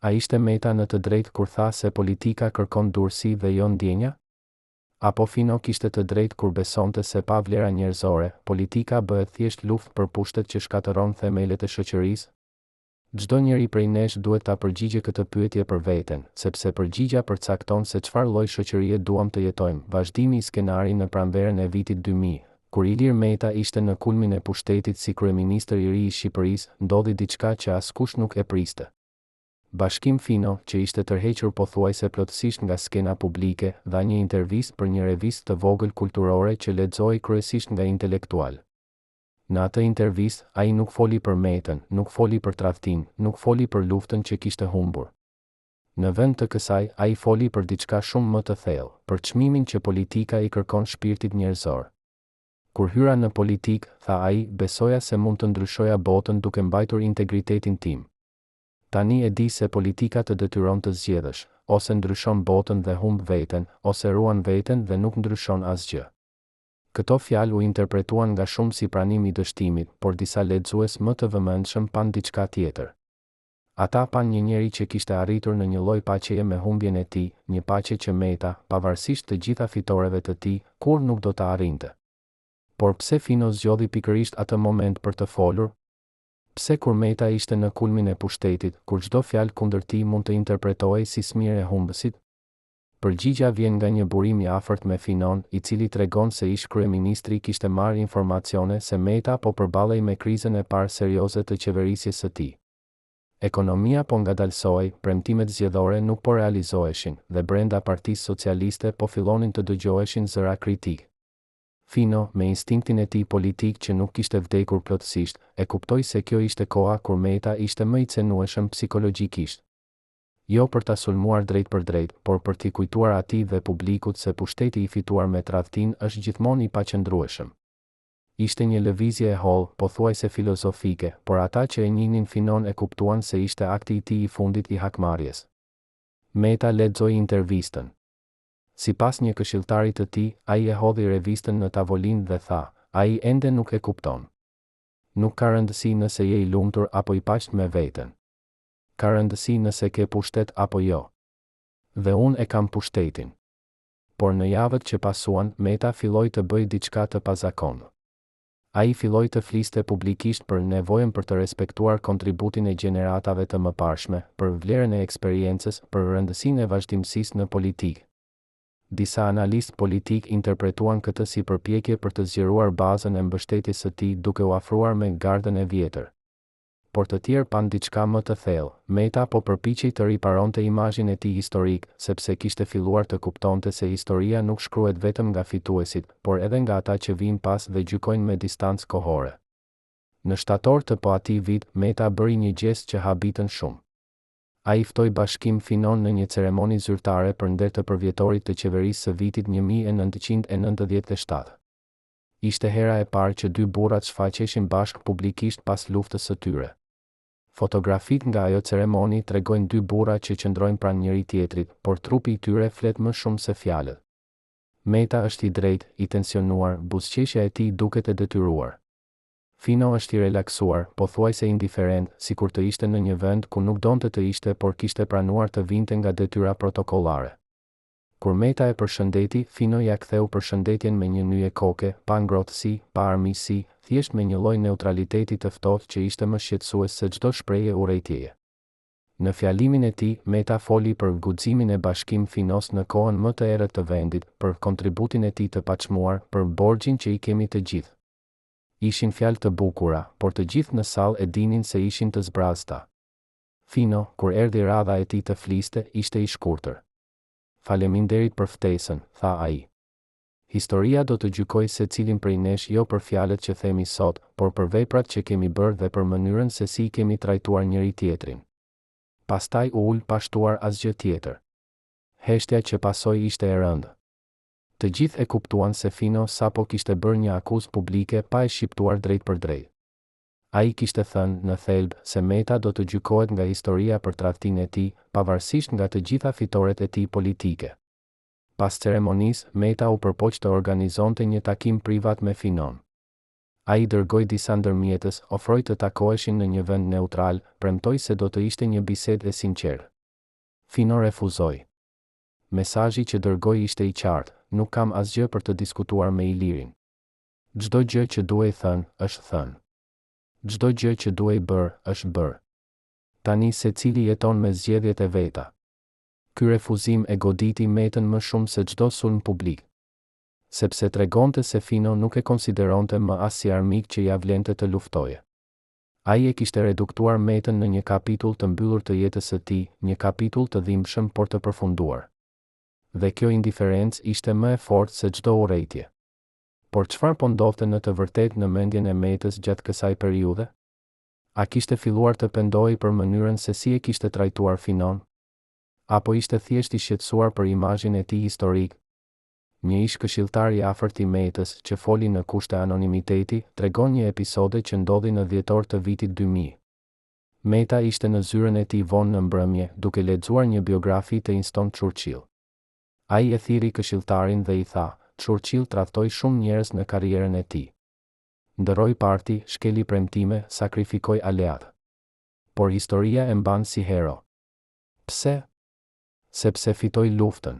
A ishte Meta në të drejtë kur tha se politika kërkon durësi dhe jo ndjenja? Apo Fino kishte të drejtë kur besonte se pa vlera njerëzore, politika bëhet thjesht luftë për pushtet që shkatëron themelet e shoqërisë? Çdo njeri prej nesh duhet ta përgjigjë këtë pyetje për veten, sepse përgjigja përcakton se çfarë lloj shoqërie duam të jetojmë. Vazhdimi i skenarit në pranverën e vitit 2000, kur Ilir Meta ishte në kulmin e pushtetit si kryeministër i ri i Shqipërisë, ndodhi diçka që askush nuk e priste. Bashkim Fino, që ishte tërhequr pothuajse plotësisht nga skena publike, dha një intervistë për një revistë të vogël kulturore që lexoi kryesisht nga intelektual. Në atë intervistë, ai nuk foli për Metën, nuk foli për tradhtin, nuk foli për luftën që kishte humbur. Në vend të kësaj, ai foli për diçka shumë më të thellë, për çmimin që politika i kërkon shpirtit njerëzor. Kur hyra në politikë, tha ai, besoja se mund të ndryshoja botën duke mbajtur integritetin tim. Tani e di se politika të detyron të zgjedhësh, ose ndryshon botën dhe humb veten, ose ruan veten dhe nuk ndryshon asgjë. Këto fjalë u interpretuan nga shumë si pranim i dështimit, por disa lexues më të vëmendshëm pan diçka tjetër. Ata pan një njeri që kishte arritur në një lloj paqeje me humbjen e tij, një paqe që Meta, pavarësisht të gjitha fitoreve të tij, kur nuk do ta arrinte. Por pse Fino zgjodhi pikërisht atë moment për të folur? Pse kur Meta ishte në kulmin e pushtetit, kur çdo fjalë kundër tij mund të interpretohej si smirë e humbësit? Përgjigja vjen nga një burim i afërt me Finon, i cili tregon se ish kryeministri kishte marrë informacione se Meta po përballej me krizën e parë serioze të qeverisjes së tij. Ekonomia po ngadalsohej, premtimet zgjedhore nuk po realizoheshin dhe brenda Partisë Socialiste po fillonin të dëgjoheshin zëra kritik. Fino, me instinktin e tij politik që nuk kishte vdekur plotësisht, e kuptoi se kjo ishte koha kur Meta ishte më i cenueshëm psikologjikisht. Jo për ta sulmuar drejt për drejt, por për t'i kujtuar atij dhe publikut se pushteti i fituar me tradhtin është gjithmonë i paqëndrueshëm. Ishte një lëvizje e hollë, pothuajse filozofike, por ata që e njihnin Finon e kuptuan se ishte akti i tij i fundit i hakmarrjes. Meta lexoi intervistën. Si pas një këshilltarit të tij, ai e hodhi revistën në tavolinë dhe tha, ai ende nuk e kupton. Nuk ka rëndësi nëse je i lumtur apo i paqët me veten. Ka rëndësi nëse ke pushtet apo jo. Dhe unë e kam pushtetin. Por në javët që pasuan, Meta filloi të bëjë diçka të pazakontë. Ai filloi të fliste publikisht për nevojën për të respektuar kontributin e gjeneratave të mëparshme, për vlerën e eksperiencës, për rëndësinë e vazhdimësisë në politikë. Disa analistë politik interpretuan këtë si përpjekje për të zgjeruar bazën e mbështetjes së tij duke u afruar me gardën e vjetër. Por të tjerë pan diçka më të thellë. Meta po përpiqej të riparonte imazhin e tij historik, sepse kishte filluar të kuptonte se historia nuk shkruhet vetëm nga fituesit, por edhe nga ata që vijnë pas dhe gjykojnë me distancë kohore. Në shtator të atij vit, Meta bëri një gjest që habitën shumë. Ai ftoi Bashkim Finon në një ceremoni zyrtare për nder të përvjetorit të qeverisë së vitit 1997. Ishte hera e parë që dy burrat shfaqeshin bashkë publikisht pas luftës së tyre. Fotografit nga ajo ceremoni tregojnë dy burra që qëndrojnë pranë njëri tjetrit, por trupi i tyre flet më shumë se fjalët. Meta është i drejtë, i tensionuar, buzëqeshja e tij duket e detyruar. Fino është i relaksuar, pothuajse indiferent, sikur të ishte në një vend ku nuk donte të ishte, por kishte pranuar të vinte nga detyra protokollare. Kur Meta e përshëndeti, Fino ja ktheu përshëndetjen me një nyje koke, pa ngrohtësi, pa armiqësi, thjesht me një lloj neutraliteti të ftohtë që ishte më shqetësues se çdo shprehje urrejtjeje. Në fjalimin e tij, Meta foli për guximin e Bashkim Finos në kohën më të errët të vendit, për kontributin e tij të paçmuar, për borxhin që i kemi të gjithë. Ishin fjalë të bukura, por të gjithë në sallë e dinin se ishin të zbrazta. Fino, kur erdhi radha e tij të fliste, ishte i shkurtër. Faleminderit për ftesën, tha ai. Historia do të gjykojë secilin prej nesh jo për fjalët që themi sot, por për veprat që kemi bërë dhe për mënyrën se si kemi trajtuar njëri tjetrin. Pastaj u ul pa shtuar asgjë tjetër. Heshtja që pasoi ishte e rëndë. Të gjithë e kuptuan se Fino sapo kishte bërë një akuzë publike pa e shqiptuar drejt për drejt. Ai kishte thënë në thelb se Meta do të gjykohet nga historia për tradhtinë e tij, pavarësisht nga të gjitha fitoret e tij politike. Pas ceremonisë, Meta u përpoq të organizonte një takim privat me Finon. Ai dërgoi disa ndërmjetës, ofroi të takoheshin në një vend neutral, premtoi se do të ishte një bisedë e sinqertë. Fino refuzoi. Mesazhi që dërgoi ishte i qartë, nuk kam asgjë për të diskutuar me Ilirin. Çdo gjë që duhej thënë, është thënë. Çdo gjë që duhej bërë, është bërë. Tani secili jeton me zgjedhjet e veta. Ky refuzim e goditi Metën më shumë se çdo sulm publik. Sepse tregonte se Fino nuk e konsideronte më as si armik që ja vlente të luftoje. Ai e kishte reduktuar Metën në një kapitull të mbyllur të jetës së tij, një kapitull të dhimbshëm por të përfunduar. Dhe kjo indiferencë ishte më e fortë se çdo urrejtje. Por çfarë po ndodhte në të vërtetë në mendjen e Metës gjatë kësaj periudhe? A kishte filluar të pendohej për mënyrën se si e kishte trajtuar Finon? Apo ishte thjesht i shqetësuar për imazhin e tij historik? Një ish këshilltar i afërt i Metës, që foli në kushte anonimiteti, tregon një episode që ndodhi në dhjetor të vitit 2000. Meta ishte në zyrën e tij vonë në mbrëmje, duke lexuar një biografi të Winston Churchill. Ai e thiri këshilltarin dhe i tha, Churchill tradhtoi shumë njerëz në karrierën e tij. Ndërroi parti, shkeli premtime, sakrifikoi aleat. Por historia e mban si hero. Pse? Sepse fitoi luftën.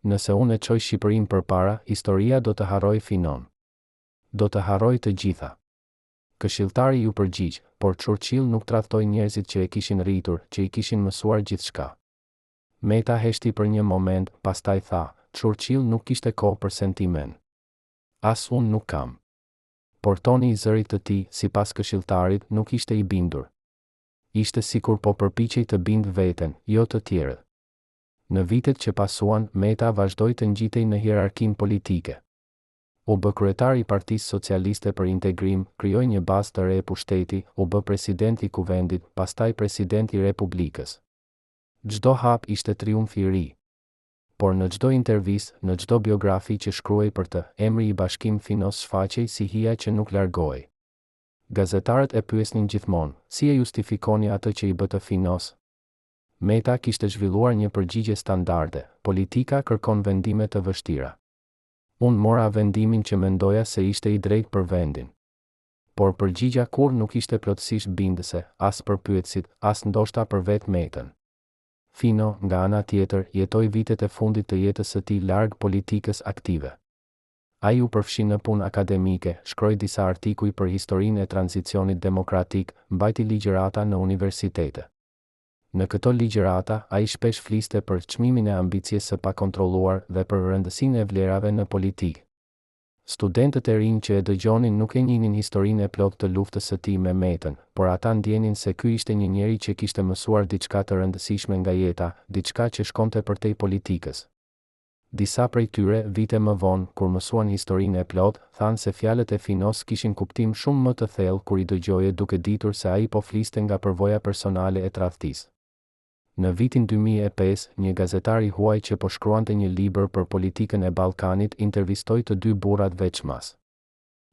Nëse unë e çoj Shqipërinë përpara, historia do të harrojë Finon. Do të harrojë të gjitha. Këshilltari ju përgjigj, por Churchill nuk tradhtoi njerëzit që e kishin rritur, që i kishin mësuar gjithçka. Meta heshti për një moment, pastaj tha, Churchill nuk kishte kohë për sentiment. As unë nuk kam. Por toni i zërit të tij, sipas këshilltarit, nuk ishte i bindur. Ishte sikur po përpiqej të bindë veten, jo të tjerët. Në vitet që pasuan, Meta vazhdoi të ngjitej në hierarkinë politike. U bë kryetar i Partisë Socialiste për Integrim, krijoi një bazë të re pushteti, u bë president i Kuvendit, pastaj president i Republikës. Çdo hap ishte triumf i ri. Por në çdo intervistë, në çdo biografi që shkruaj për të, emri i Bashkim Finos shfaqej si hija që nuk largohej. Gazetarët e pyesnin gjithmonë, si e justifikoni atë që i bë të Finos? Meta kishte zhvilluar një përgjigje standarde, politika kërkon vendime të vështira. Unë mora vendimin që mendoja se ishte i drejtë për vendin. Por përgjigja kur nuk ishte plotësisht bindëse, as për pyetësit, as ndoshta për vetë Metën. Fino, nga ana tjetër, jetoi vitet e fundit të jetës së tij larg politikës aktive. Ai u përfshi në punë akademike, shkroi disa artikuj për historinë e tranzicionit demokratik, mbajti ligjërata në universitete. Në këto ligjërata, ai shpesh fliste për çmimin e ambicies së pakontrolluar dhe për rëndësinë e vlerave në politikë. Studentët e rinj që e dëgjonin nuk e njihnin historinë e plotë të luftës së tij me Metën, por ata ndjenin se ky ishte një njeri që kishte mësuar diçka të rëndësishme nga jeta, diçka që shkonte përtej politikës. Disa prej tyre, vite më vonë, kur mësuan historinë e plotë, thanë se fjalët e Finos kishin kuptim shumë më të thellë kur i dëgjoje duke ditur se ai po fliste nga përvoja personale e tradhtisë. Në vitin 2005, një gazetar i huaj që po shkruante një libër për politikën e Ballkanit intervistoi të dy burrat veçmas.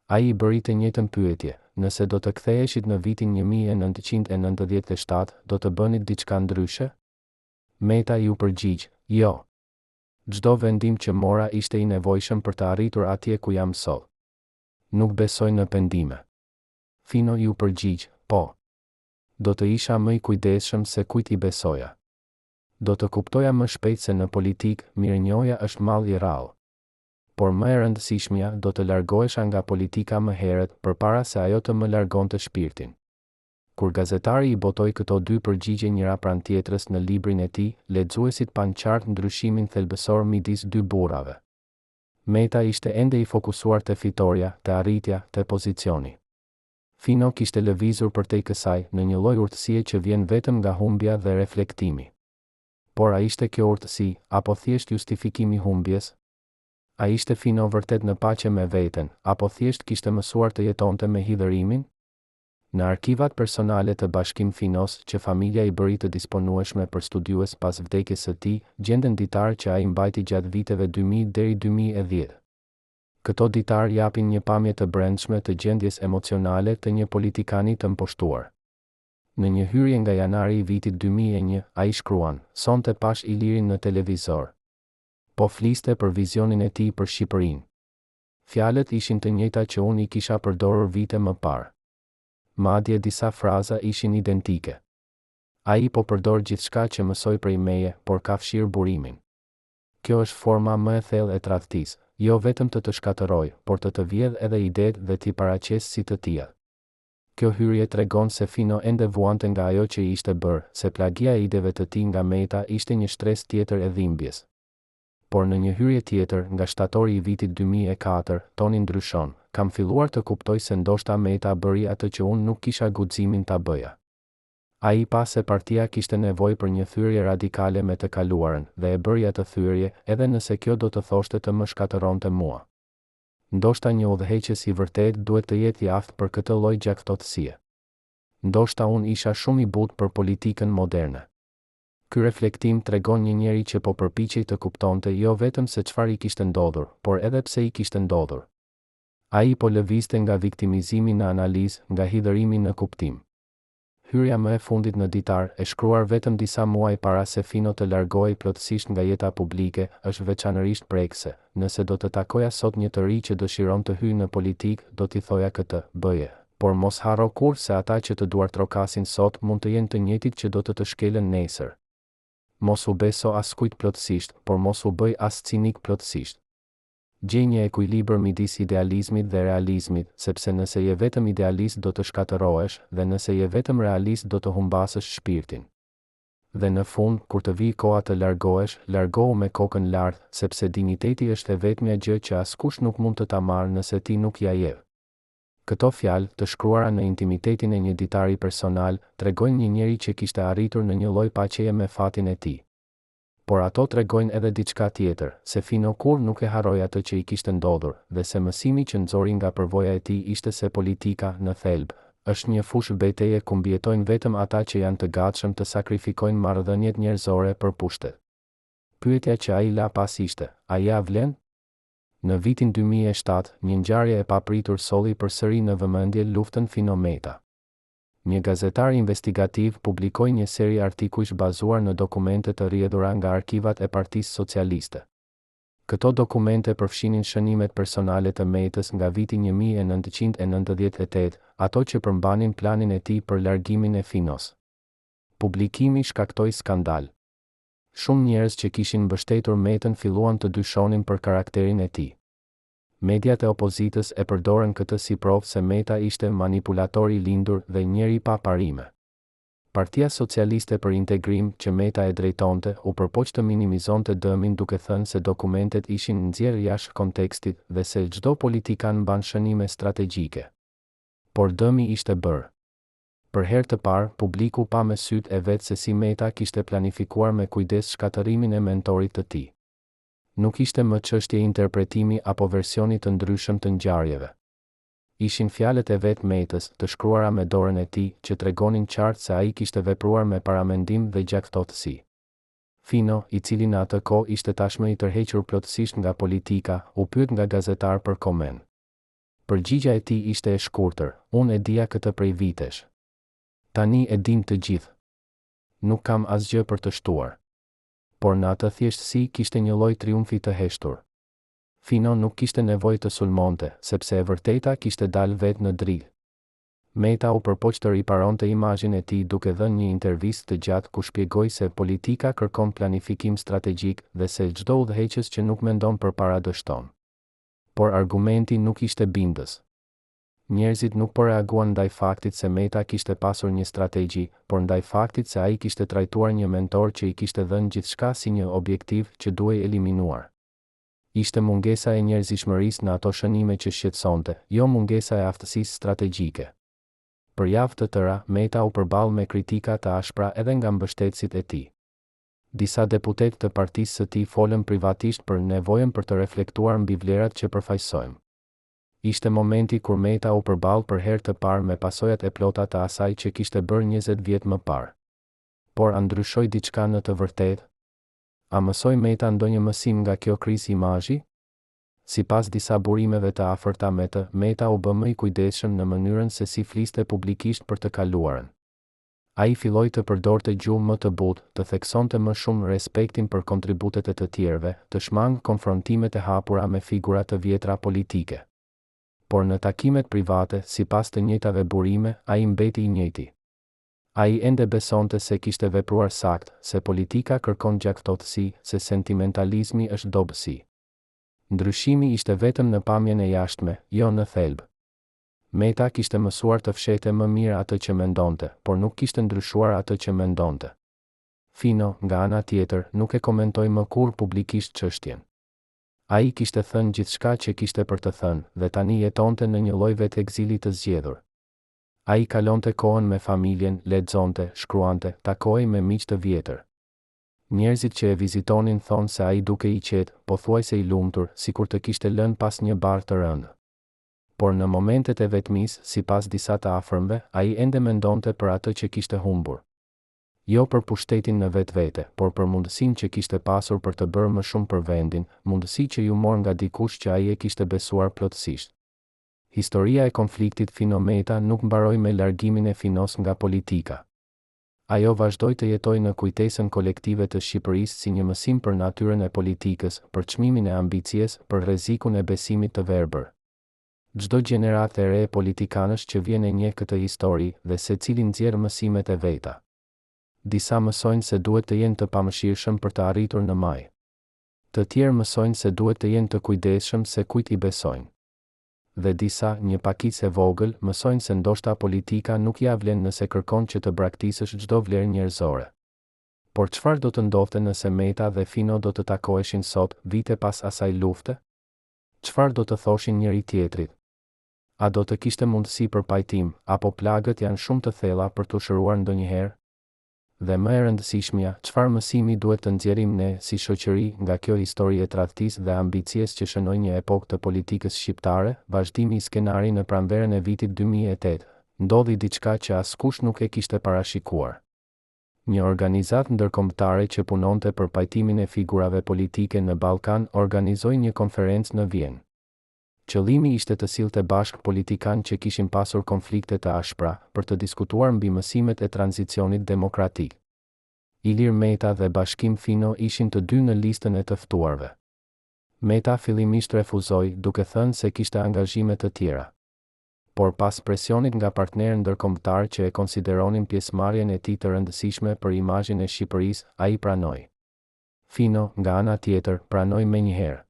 Ai i bëri të njëjtën pyetje: nëse do të ktheheshit në vitin 1997, do të bënit diçka ndryshe? Meta ju përgjigj: jo. Çdo vendim që mora ishte i nevojshëm për të arritur atje ku jam sot. Nuk besoj në pendime. Fino ju përgjigj: po. Do të isha më i kujdesshëm se kujt i besoja. Do të kuptoja më shpejt se në politikë, mirënjohja është mall i rrallë. Por më e rëndësishmja, do të largohesha nga politika më herët, përpara se ajo të më largonte shpirtin. Kur gazetari i botoi këto dy përgjigje njëra pranë tjetrës në librin e tij, lexuesit pan qartë ndryshimin thelbësor midis dy burrave. Meta ishte ende i fokusuar te fitoria, te arritja, te pozicioni. Fino kishte lëvizur përtej kësaj në një lloj urtësie që vjen vetëm nga humbja dhe reflektimi. Por a ishte kjo urtësi, apo thjesht justifikimi humbjes? A ishte Fino vërtet në paqe me veten, apo thjesht kishte mësuar të jetonte me hidhërimin? Në arkivat personale të Bashkim Finos, që familja i bëri të disponueshme për studiues pas vdekjes së tij, gjenden ditar që ai mbajti gjatë viteve 2000 deri 2010. Këto ditar japin një pamje të brendshme të gjendjes emocionale të një politikani të mposhtuar. Në një hyrje nga janari i vitit 2001, ai shkruan: sonte pash Ilirin në televizor. Po fliste për vizionin e tij për Shqipërinë. Fjalët ishin të njëjta që unë I kisha përdorur vite më parë. Madje disa fraza ishin identike. Ai po përdor gjithçka që mësoi prej meje, por ka fshirë burimin. Kjo është forma më e thellë e tradhtisë, jo vetëm të shkatërroj, por të vjedh edhe idetë dhe t'i paraqes si të tilla. Kjo hyrje tregon se Fino ende vuante nga ajo që I ishte bërë, se plagia e ideve të tij nga Meta ishte një shtresë tjetër e dhimbjes. Por në një hyrje tjetër, nga shtatori I vitit 2004, toni ndryshon: kam filluar të kuptoj se ndoshta Meta bëri atë që unë nuk kisha guximin ta bëja. Ai pa se partia kishte nevojë për një thyrje radikale me të kaluarën, dhe e bëri atë thyrje, edhe nëse kjo do të thoshte të më shkatëronte mua. Ndoshta një udhëheqës I vërtet duhet të jetë I aftë për këtë lloj gjaktotësie. Ndoshta unë isha shumë I butë për politikën moderne. Ky reflektim tregon një njeri që po përpiqej të kuptonte jo vetëm se çfarë I kishte ndodhur, por edhe pse I kishte ndodhur. Ai po lëvizte nga viktimizimi në analizë, nga hidhërimi në kuptim. Hyrja më e fundit në ditar, e shkruar vetëm disa muaj para se Fino të largohej plotësisht nga jeta publike, është veçanërisht prekse: nëse do të takoja sot një të ri që dëshiron të hyjë në politikë, do t'i thoja këtë: bëje, por mos harro kurrë se ata që të duartrokasin sot mund të jenë të njëjtit që do të shkelen nesër. Mos u beso as kujt plotësisht, por mos u bëj as cinik plotësisht. Gjej një ekuilibër midis idealizmit dhe realizmit, sepse nëse je vetëm idealist do të shkatërrohesh, dhe nëse je vetëm realist do të humbasësh shpirtin. Dhe në fund, kur të vijë koha të largohesh, largohu me kokën lart, sepse dinjiteti është e vetmja gjë që askush nuk mund të ta marrë nëse ti nuk ja jep. Këto fjalë, të shkruara në intimitetin e një ditari personal, tregojnë një njeri që kishte arritur në një lloj paqeje me fatin e tij. Por ato tregojnë edhe diçka tjetër, se Fino kur nuk e harroi atë që I kishte ndodhur, dhe se mësimi që nxori nga përvoja e tij ishte se politika, në thelb, është një fushë betejë ku mbijetojnë vetëm ata që janë të gatshëm të sakrifikojnë marrëdhëniet njerëzore për pushtet. Pyetja që ai la pas ishte: a ja vlen? Në vitin 2007, një ngjarje e papritur solli përsëri në vëmendje luftën Fino Meta. Një gazetar investigativ publikoi një seri artikujsh bazuar në dokumente të rrjedhura nga arkivat e Partisë Socialiste. Këto dokumente përfshinin shënimet personale të Metës nga viti 1998, ato që përmbanin planin e tij për largimin e Finos. Publikimi shkaktoi skandal. Shumë njerëz që kishin mbështetur Metën filluan të dyshonin për karakterin e tij. Mediat e opozitës e përdorën këtë si provë se Meta ishte manipulator i lindur dhe njeri pa parime. Partia Socialiste për Integrim, që Meta e drejtonte, u përpoq të minimizonte dëmin duke thënë se dokumentet ishin nxjerrë jashtë kontekstit dhe se çdo politikan mban shënime strategjike. Por dëmi ishte bërë. Për herë të parë, publiku pa me sytë e vet se si Meta kishte planifikuar me kujdes shkatërimin e mentorit të tij. Nuk ishte më çështje interpretimi apo versioni të ndryshëm të ngjarjeve. Ishin fjalët e vet Metës, të shkruara me dorën e tij, që tregonin qartë se ai kishte vepruar me paramendim dhe gjaktotësi. Fino, i cili në atë kohë ishte tashmë i tërhequr plotësisht nga politika, u pyet nga gazetar për koment. Përgjigja e tij ishte e shkurtër: "Unë e dija këtë prej vitesh. Tani e din të gjithë. Nuk kam asgjë për të shtuar." Por në atë thjeshtësi kishte një lloj triumfi të heshtur. Fino nuk kishte nevojë të sulmonte, sepse e vërteta kishte dalë vetë në dritë. Meta u përpoq të riparonte imazhin e tij duke dhënë një intervistë të gjatë ku shpjegoi se politika kërkon planifikim strategjik dhe se çdo udhëheqës që nuk mendon përpara dështon. Por argumenti nuk ishte bindës. Njerëzit nuk po reaguan ndaj faktit se Meta kishte pasur një strategji, por ndaj faktit se ai kishte trajtuar një mentor që i kishte dhënë gjithçka si një objektiv që duhej eliminuar. Ishte mungesa e njerëzishmërisë në ato shënime që shqetësonte, jo mungesa e aftësisë strategjike. Për javë të tëra, Meta u përball me kritika të ashpra edhe nga mbështetësit e tij. Disa deputet të partisë së tij folën privatisht për nevojën për të reflektuar mbi vlerat që përfaqësojmë. Ishte momenti kur Meta u përball për herë të parë me pasojat e plota të asaj që kishte bërë 20 vjet më parë. Por a ndryshoi diçka në të vërtetë? A mësoi Meta ndonjë mësim nga kjo krizë imazhi? Sipas disa burimeve të afërta me të, Meta u bë më i kujdesshëm në mënyrën se si fliste publikisht për të kaluarën. Ai filloi të përdorte gjuhë më të butë, të theksonte më shumë respektin për kontributet e të tjerëve, të shmang konfrontimet e hapura me figura të vjetra politike. Por në takimet private, sipas të njëjtave burime, ai mbeti i njëjti. Ai ende besonte se kishte vepruar sakt, se politika kërkon gjaktotësi, se sentimentalizmi është dobësi. Ndryshimi ishte vetëm në pamjen e jashtme, jo në thelb. Meta kishte mësuar të fshehte më mirë atë që mendonte, por nuk kishte ndryshuar atë që mendonte. Fino, nga ana tjetër, nuk e komentoi më kurrë publikisht çështjen. Ai kishte thënë gjithçka që kishte për të thënë, dhe tani jetonte në një lloj vetë egzili të zgjedhur. Ai kalonte kohën me familjen, lexonte, shkruante, takohej me miq të vjetër. Njerëzit që e vizitonin thonë se ai duke i qetë, pothuajse i lumtur, sikur të kishte lënë pas një barë të rëndë. Por në momentet e vetmisë, sipas disa të afërmve, ai ende mendonte për atë që kishte humbur. Jo për pushtetin në vetvete, por për mundësinë që kishte pasur për të bërë më shumë për vendin, mundësi që ju mor nga dikush që ai e kishte besuar plotësisht. Historia e konfliktit Fino-Meta nuk mbaroi me largimin e Finos nga politika. Ajo vazhdoi të jetojë në kujtesën kolektive të Shqipërisë si një mësim për natyrën e politikës, për çmimin e ambicies, për rrezikun e besimit të verbër. Çdo gjeneratë e re e politikanësh që vjen e njeh këtë histori dhe secili nxjerr mësimet e veta. Disa mësojnë se duhet të jenë të pamëshirshëm për të arritur në maj. Të tjerë mësojnë se duhet të jenë të kujdesshëm se kujt i besojnë. Dhe disa, një pakicë e vogël, mësojnë se ndoshta politika nuk ja vlen nëse kërkon që të braktisësh çdo vlerë njerëzore. Por çfarë do të ndodhte nëse Meta dhe Fino do të takoheshin sot, vite pas asaj lufte? Çfarë do të thoshin njëri tjetrit? A do të kishte mundësi për pajtim, apo plagët janë shumë të thella për të shëruar ndonjëherë? Dhe më e rëndësishmja, çfarë mësimi duhet të nxjerrim ne si shoqëri nga kjo histori e tradhtisë dhe ambicies që shënoi një epokë të politikës shqiptare? Vazhdimi i skenarit në pranverën e vitit 2008, ndodhi diçka që askush nuk e kishte parashikuar. Një organizatë ndërkombëtare që punonte për pajtimin e figurave politike në Ballkan organizoi një konferencë në Vjenë. Qëllimi ishte të sillte bashk politikanë që kishin pasur konflikte të ashpra për të diskutuar mbi mësimet e tranzicionit demokratik. Ilir Meta dhe Bashkim Fino ishin të dy në listën e të ftuarve. Meta fillimisht refuzoi, duke thënë se kishte angazhime të tjera. Por pas presionit nga partnerë ndërkombëtar që e konsideronin pjesëmarrjen e tij të rëndësishme për imazhin e Shqipërisë, ai pranoi. Fino, nga ana tjetër, pranoi menjëherë.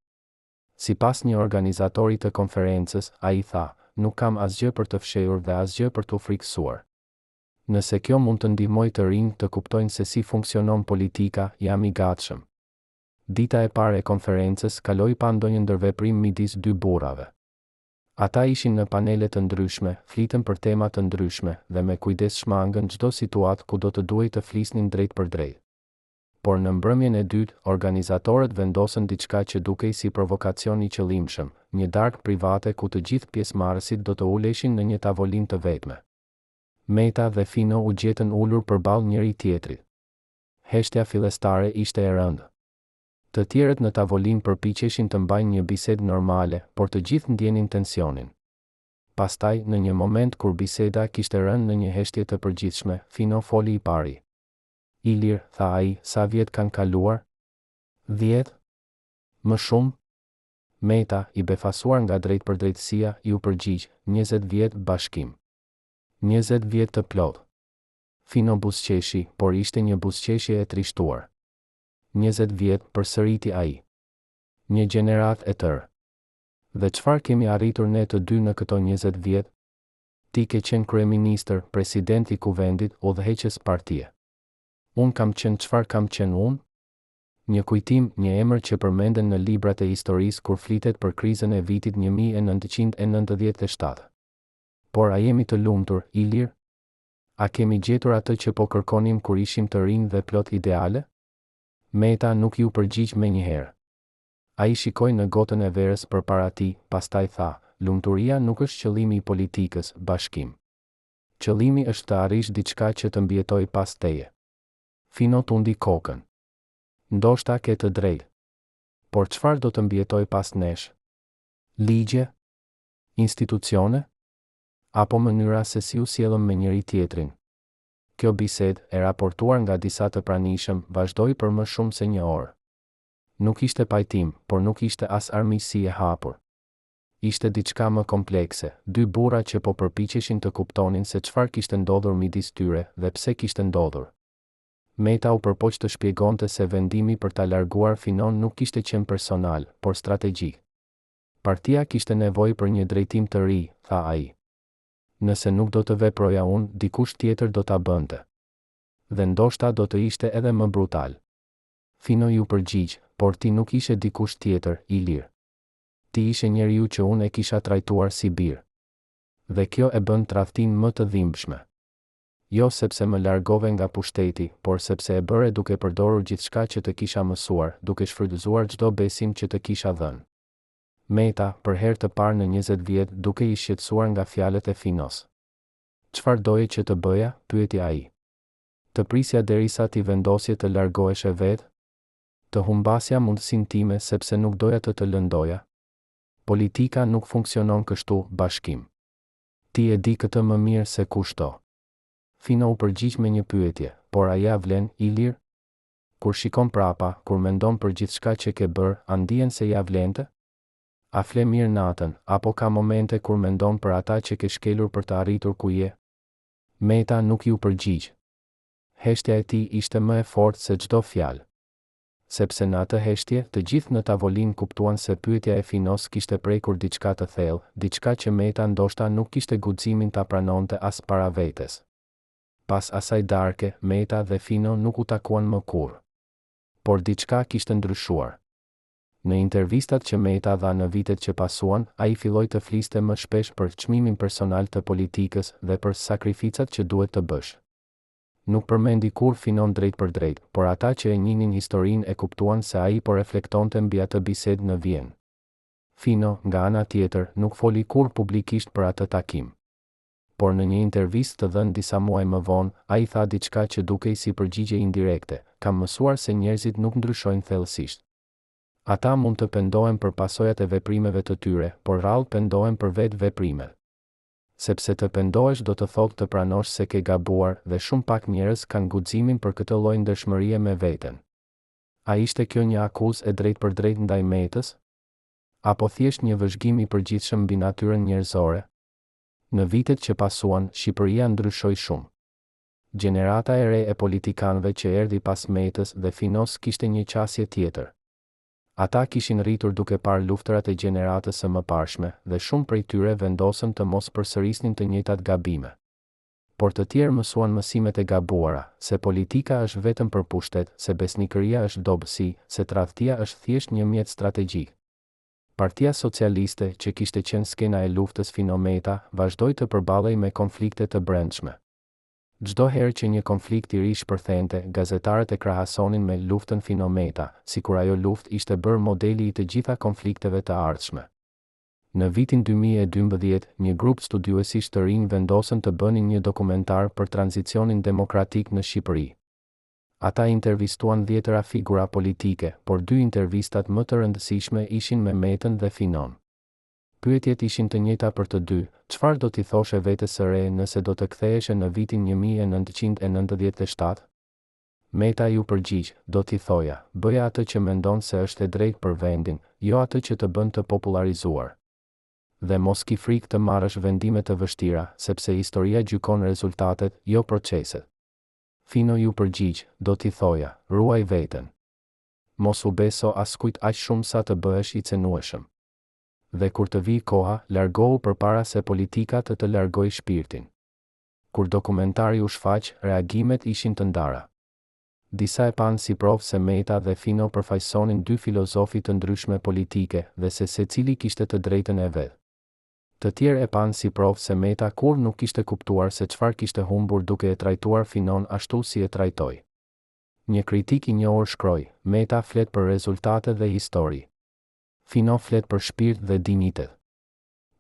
Sipas një organizatori të konferencës, ai tha, nuk kam asgjë për të fshehur dhe asgjë për të frikësuar. Nëse kjo mund të ndihmojë të rinj të kuptojnë se si funksionon politika, jam i gatshëm. Dita e parë e konferencës kaloi pa ndonjë ndërveprim midis dy burrave. Ata ishin në panele të ndryshme, flitën për tema të ndryshme dhe me kujdes shmangën çdo situatë ku do të duhej të flisnin drejt për drejt. Por në mbrëmjen e dytë, organizatorët vendosën diçka që dukej si provokacion i qëllimshëm, një darkë private ku të gjithë pjesëmarrësit do të uleshin në një tavolinë të vetme. Meta dhe Fino u gjetën ulur përballë njëri tjetrit. Heshtja fillestare ishte e rëndë. Të tjerët në tavolinë përpiqeshin të mbajnë një bisedë normale, por të gjithë ndjenin tensionin. Pastaj, në një moment kur biseda kishte rënë në një heshtje të përgjithshme, Fino foli i pari. Ilir, tha ai, sa vjet kanë kaluar? 10? Më shumë? Meta, i befasuar nga drejtpërdrejtësia, ju përgjigj, 20 vjet bashkim. 20 vjet të plot. Fino buzëqeshi, por ishte një buzëqeshje e trishtuar. 20 vjet, përsëriti ai. Një gjenerat e tërë. Dhe çfarë kemi arritur ne të dy në këto 20 vjet? Ti ke qenë kryeministër, president i kuvendit, udhëheqës partie. Unë kam qenë çfarë kam qenë unë? Një kujtim, një emër që përmenden në librat e historisë kur flitet për krizën e vitit 1997. Por a jemi të lumtur, Ilir? A kemi gjetur atë që po kërkonim kur ishim të rinj dhe plot ideale? Meta nuk ju përgjigj menjëherë. Ai shikoi në gotën e verës përpara tij, pastaj tha, lumturia nuk është qëllimi i politikës, bashkim. Qëllimi është të arrish diçka që të mbijetoj pas teje. Fino tundi kokën. Ndoshta ke të drejtë. Por çfarë do të mbijetoj pas nesh? Ligje? Institucione? Apo mënyra se si u sjellëm me njëri tjetrin? Kjo bisedë, e raportuar nga disa të pranishëm, vazhdoi për më shumë se një orë. Nuk ishte pajtim, por nuk ishte as armiqësi e hapur. Ishte diçka më komplekse, dy burra që po përpiqeshin të kuptonin se çfarë kishte ndodhur midis tyre dhe pse kishte ndodhur. Meta u përpoq të shpjegonte se vendimi për ta larguar Finon nuk kishte qenë personal, por strategjik. Partia kishte nevojë për një drejtim të ri, tha ai. Nëse nuk do të veproja unë, dikush tjetër do ta bënte. Dhe ndoshta do të ishte edhe më brutal. Fino ju përgjigj, por ti nuk ishe dikush tjetër, Ilir. Ti ishe njeriu që unë e kisha trajtuar si bir. Dhe kjo e bën tradhtin më të dhimbshme. Jo sepse më largove nga pushteti, por sepse e bëre duke përdorur gjithçka që të kisha mësuar, duke shfrytëzuar çdo besim që të kisha dhënë. Meta, për herë të parë në 20 vjet, duke i shqetësuar nga fjalët e Finos. Çfarë doje që të bëja? Pyeti ai. Të prisja derisa ti vendosje të largoheshe vetë? Të humbasja mundësinë time sepse nuk doja të lëndoja? Politika nuk funksionon kështu, bashkim. Ti e di këtë më mirë se kushdo. Fino u përgjigj me një pyetje, por a ja vlen, Ilir? Kur shikon prapa, kur mendon për gjithçka që ke bërë, a ndihen se ja vlente? A fle mirë natën, apo ka momente kur mendon për ata që ke shkelur për të arritur ku je? Meta nuk ju përgjigj. Heshtja e tij ishte më e fortë se çdo fjalë. Sepse në atë heshtje, të gjithë në tavolinë kuptuan se pyetja e Finos kishte prekur diçka të thellë, diçka që Meta ndoshta nuk kishte guximin ta pranonte as para vetes. Pas asaj darke, Meta dhe Fino nuk u takuan më kurrë. Por diçka kishte ndryshuar. Në intervistat që Meta dha në vitet që pasuan, ai filloi të fliste më shpesh për çmimin personal të politikës dhe për sakrificat që duhet të bësh. Nuk përmendi kur Finon drejt për drejt, por ata që e njihnin historinë e kuptuan se ai po reflektonte mbi atë bisedë në Vjenë. Fino, nga ana tjetër, nuk foli kur publikisht për atë takim. Por në një intervistë të dhënë disa muaj më vonë, ai tha diçka që dukej si përgjigje indirekte: kam mësuar se njerëzit nuk ndryshojnë thellësisht. Ata mund të pendohen për pasojat e veprimeve të tyre, por rrallë pendohen për vetë veprimet. Sepse të pendohesh do të thotë të pranosh se ke gabuar dhe shumë pak njerëz kanë guximin për këtë lloj ndershmërie me veten. A ishte kjo një akuzë e drejtë për drejtë ndaj Metës? Apo thjesht një vëzhgim i përgjithshëm mbi natyrën njerëzore? Në vitet që pasuan, Shqipëria ndryshoi shumë. Gjenerata e re e politikanëve që erdhi pas Metës dhe Finos kishte një qasje tjetër. Ata kishin rritur duke parë luftërat e gjeneratës së mëparshme dhe shumë prej tyre vendosën të mos përsërisnin të njëjtat gabime. Por të tjerë mësuan mësimet e gabuara, se politika është vetëm për pushtet, se besnikëria është dobësi, se tradhtia është thjesht një mjet strategjik. Partia Socialiste, që kishte qenë skena e luftës Fino-Meta, vazhdoi të përballej me konflikte të brendshme. Çdo herë që një konflikt i ri shpërthente, gazetarët e krahasonin me luftën Fino-Meta, sikur ajo luftë ishte bërë modeli i të gjitha konflikteve të ardhshme. Në vitin 2012, një grup studiuesish të rinj vendosën të bënin një dokumentar për tranzicionin demokratik në Shqipëri. Ata intervistuan 10 figura politike, por 2 intervistat më të rëndësishme ishin me Metën dhe Finon. Pyetjet ishin të njëjta për të dy: çfarë do t'i thoshe vetes së re nëse do të ktheheshe në vitin 1997? Meta ju përgjigj: do t'i thoja, bëja atë që mendon se është e drejtë për vendin, jo atë që të bën të popularizuar. Dhe mos ki frikë të marrësh vendime të vështira, sepse historia gjykon rezultatet, jo proceset. Fino ju përgjigj: do t'i thoja, ruaj veten. Mos u beso askujt aq shumë sa të bëhesh i cenueshëm. Dhe kur të vi koha, largohu përpara se politika të largoj shpirtin. Kur dokumentari u shfaq, reagimet ishin të ndara. Disa e panë si provë se Meta dhe Fino përfaqësonin 2 filozofi të ndryshme politike dhe se secili kishte të drejtën e vet. Të tjerë e panë si provë se Meta kur nuk kishte kuptuar se çfarë kishte humbur duke e trajtuar Finon ashtu si e trajtoi. Një kritik i njohur shkroi: Meta flet për rezultate dhe histori. Fino flet për shpirt dhe dinjitet.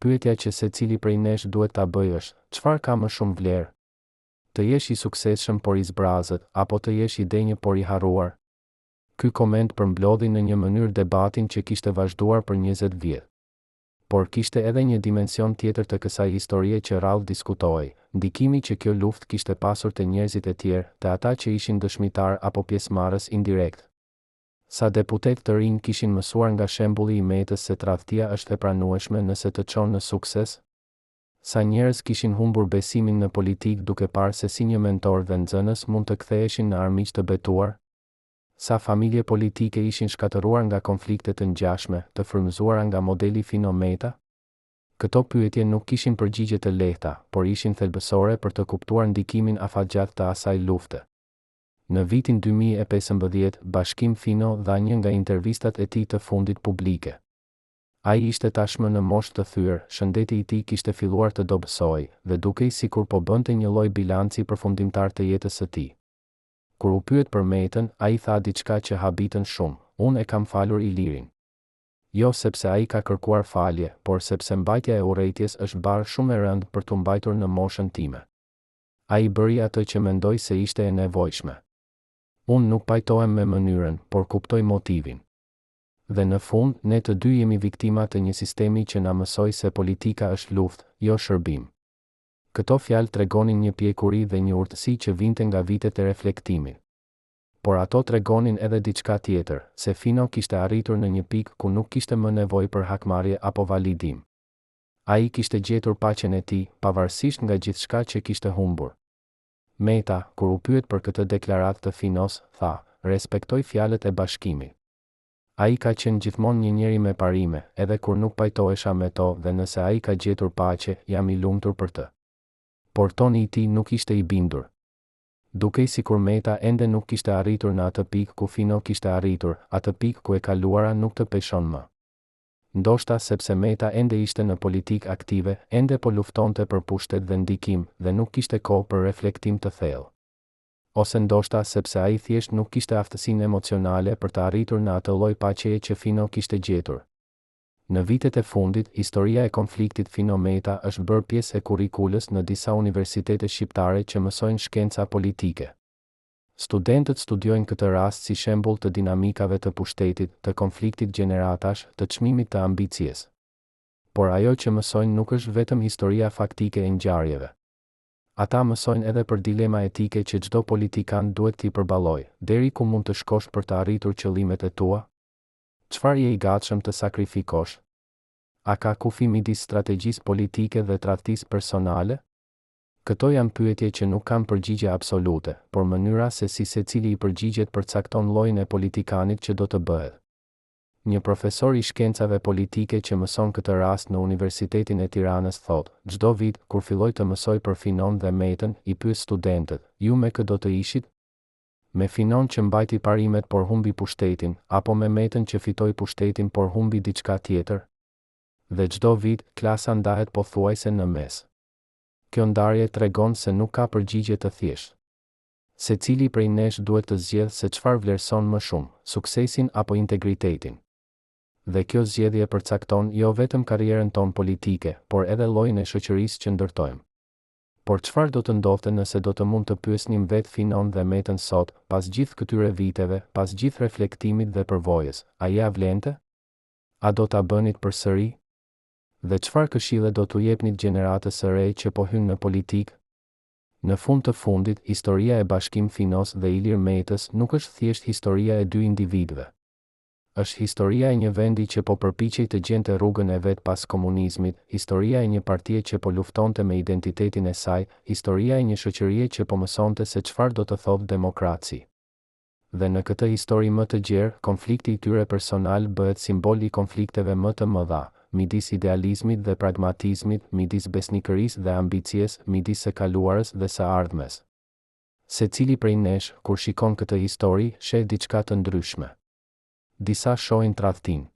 Pyetja që secili prej nesh duhet ta bëjë është: çfarë ka më shumë vlerë? Të jesh i suksesshëm por i zbrazët, apo të jesh i denjë por i harruar? Ky koment përmblodhi në një mënyrë debatin që kishte vazhduar për 20 vjet. Por kishte edhe një dimension tjetër të kësaj historie që rrallë diskutohej: ndikimi që kjo luftë kishte pasur te njerëzit e tjerë, te ata që ishin dëshmitar apo pjesëmarrës indirekt. Sa deputet të rinj kishin mësuar nga shembulli i Metës se tradhtia është e pranueshme nëse të çon në sukses? Sa njerëz kishin humbur besimin në politik duke parë se si një mentor dhe nxënës mund të ktheheshin në armiq të betuar? Sa familje politike ishin shkatëruar nga konflikte të ngjashme, të frymëzuara nga modeli Fino-Meta? Këto pyetje nuk kishin përgjigje të lehta, por ishin thelbësore për të kuptuar ndikimin afatgjatë të asaj lufte. Në vitin 2015, Bashkim Fino dha një nga intervistat e tij të fundit publike. Ai ishte tashmë në moshë të thyer, shëndeti i tij kishte filluar të dobësoj, dhe dukej sikur po bënte një lloj bilanci përfundimtar të jetës së tij. Kur u pyet për Metën, ai tha diçka që habitën shumë: unë e kam falur Ilirin. Jo sepse ai ka kërkuar falje, por sepse mbajtja e urrëties është barë shumë e rëndë për t'u mbajtur në moshën time. Ai bëri atë që mendoi se ishte e nevojshme. Unë nuk pajtohem me mënyrën, por kuptoj motivin. Dhe në fund, ne të dy jemi viktima të një sistemi që na mësoi se politika është luftë, jo shërbim. Këto fjalë tregonin një pjekuri dhe një urtësi që vinte nga vitet e reflektimit. Por ato tregonin edhe diçka tjetër, se Fino kishte arritur në një pikë ku nuk kishte më nevojë për hakmarrje apo validim. Ai kishte gjetur paqen e tij, pavarësisht nga gjithçka që kishte humbur. Meta, kur u pyet për këtë deklaratë të Finos, tha: respektoj fjalët e Bashkimit. Ai ka qenë gjithmonë një njeri me parime, edhe kur nuk pajtohesha me to, dhe nëse ai ka gjetur paqe, jam i lumtur për të. Por toni i tij nuk ishte i bindur. Dukej sikur Meta ende nuk kishte arritur në atë pikë ku Fino kishte arritur, atë pikë ku e kaluara nuk të peshon më. Ndoshta sepse Meta ende ishte në politikë aktive, ende po luftonte për pushtet dhe ndikim, dhe nuk kishte kohë për reflektim të thellë. Ose ndoshta sepse ai thjesht nuk kishte aftësinë emocionale për të arritur në atë lloj paqeje që Fino kishte gjetur. Në vitet e fundit, historia e konfliktit Fino-Meta është bërë pjesë e kurrikulës në disa universitete shqiptare që mësojnë shkenca politike. Studentët studiojnë këtë rast si shembull të dinamikave të pushtetit, të konfliktit gjeneratash, të çmimit të ambicies. Por ajo që mësojnë nuk është vetëm historia faktike e ngjarjeve. Ata mësojnë edhe për dilema etike që çdo politikan duhet t'i përballojë, deri ku mund të shkosh për të arritur qëllimet e tua? Çfarë je i gatshëm të sakrifikosh? A ka kufi midis strategjisë politike dhe tradhtisë personale? Këto janë pyetje që nuk kanë përgjigje absolute, por mënyra se si secili i përgjigjet përcakton llojin e politikanit që do të bëhet. Një profesor i shkencave politike që mëson këtë rast në Universitetin e Tiranës thotë, çdo vit, kur filloj të mësoj për Finon dhe Metën, i pyet studentët, ju me kë do të ishit? Me Finon që mbajti parimet por humbi pushtetin, apo me Metën që fitoi pushtetin por humbi diçka tjetër? Dhe çdo vit, klasa ndahet pothuajse në mes. Kjo ndarje tregon se nuk ka përgjigje të thjeshtë. Secili prej nesh duhet të zgjedhë se çfarë vlerëson më shumë, suksesin apo integritetin. Dhe kjo zgjedhje përcakton jo vetëm karrierën tonë politike, por edhe llojin e shoqërisë që ndërtojmë. Por çfarë do të ndodhte nëse do të mund të pyesnim vetë Finon dhe Metën sot, pas gjithë këtyre viteve, pas gjithë reflektimit dhe përvojës, a ja vlente? A do ta bënit përsëri? Dhe çfarë këshille do t'u jepnit gjeneratës së re që po hyn në politikë? Në fund të fundit, historia e Bashkim Finos dhe Ilir Metës nuk është thjesht historia e dy individëve. Është historia e një vendi që po përpiqej të gjente rrugën e vet pas komunizmit, historia e një partie që po luftonte me identitetin e saj, historia e një shoqërie që po mësonte se çfarë do të thotë demokraci. Dhe në këtë histori më të gjerë, konflikti i tyre personal bëhet simbol i konflikteve më të mëdha, midis idealizmit dhe pragmatizmit, midis besnikërisë dhe ambicies, midis së kaluarës dhe së ardhmes. Secili prej nesh, kur shikon këtë histori, sheh diçka të ndryshme. Disa shohin tradhtinë.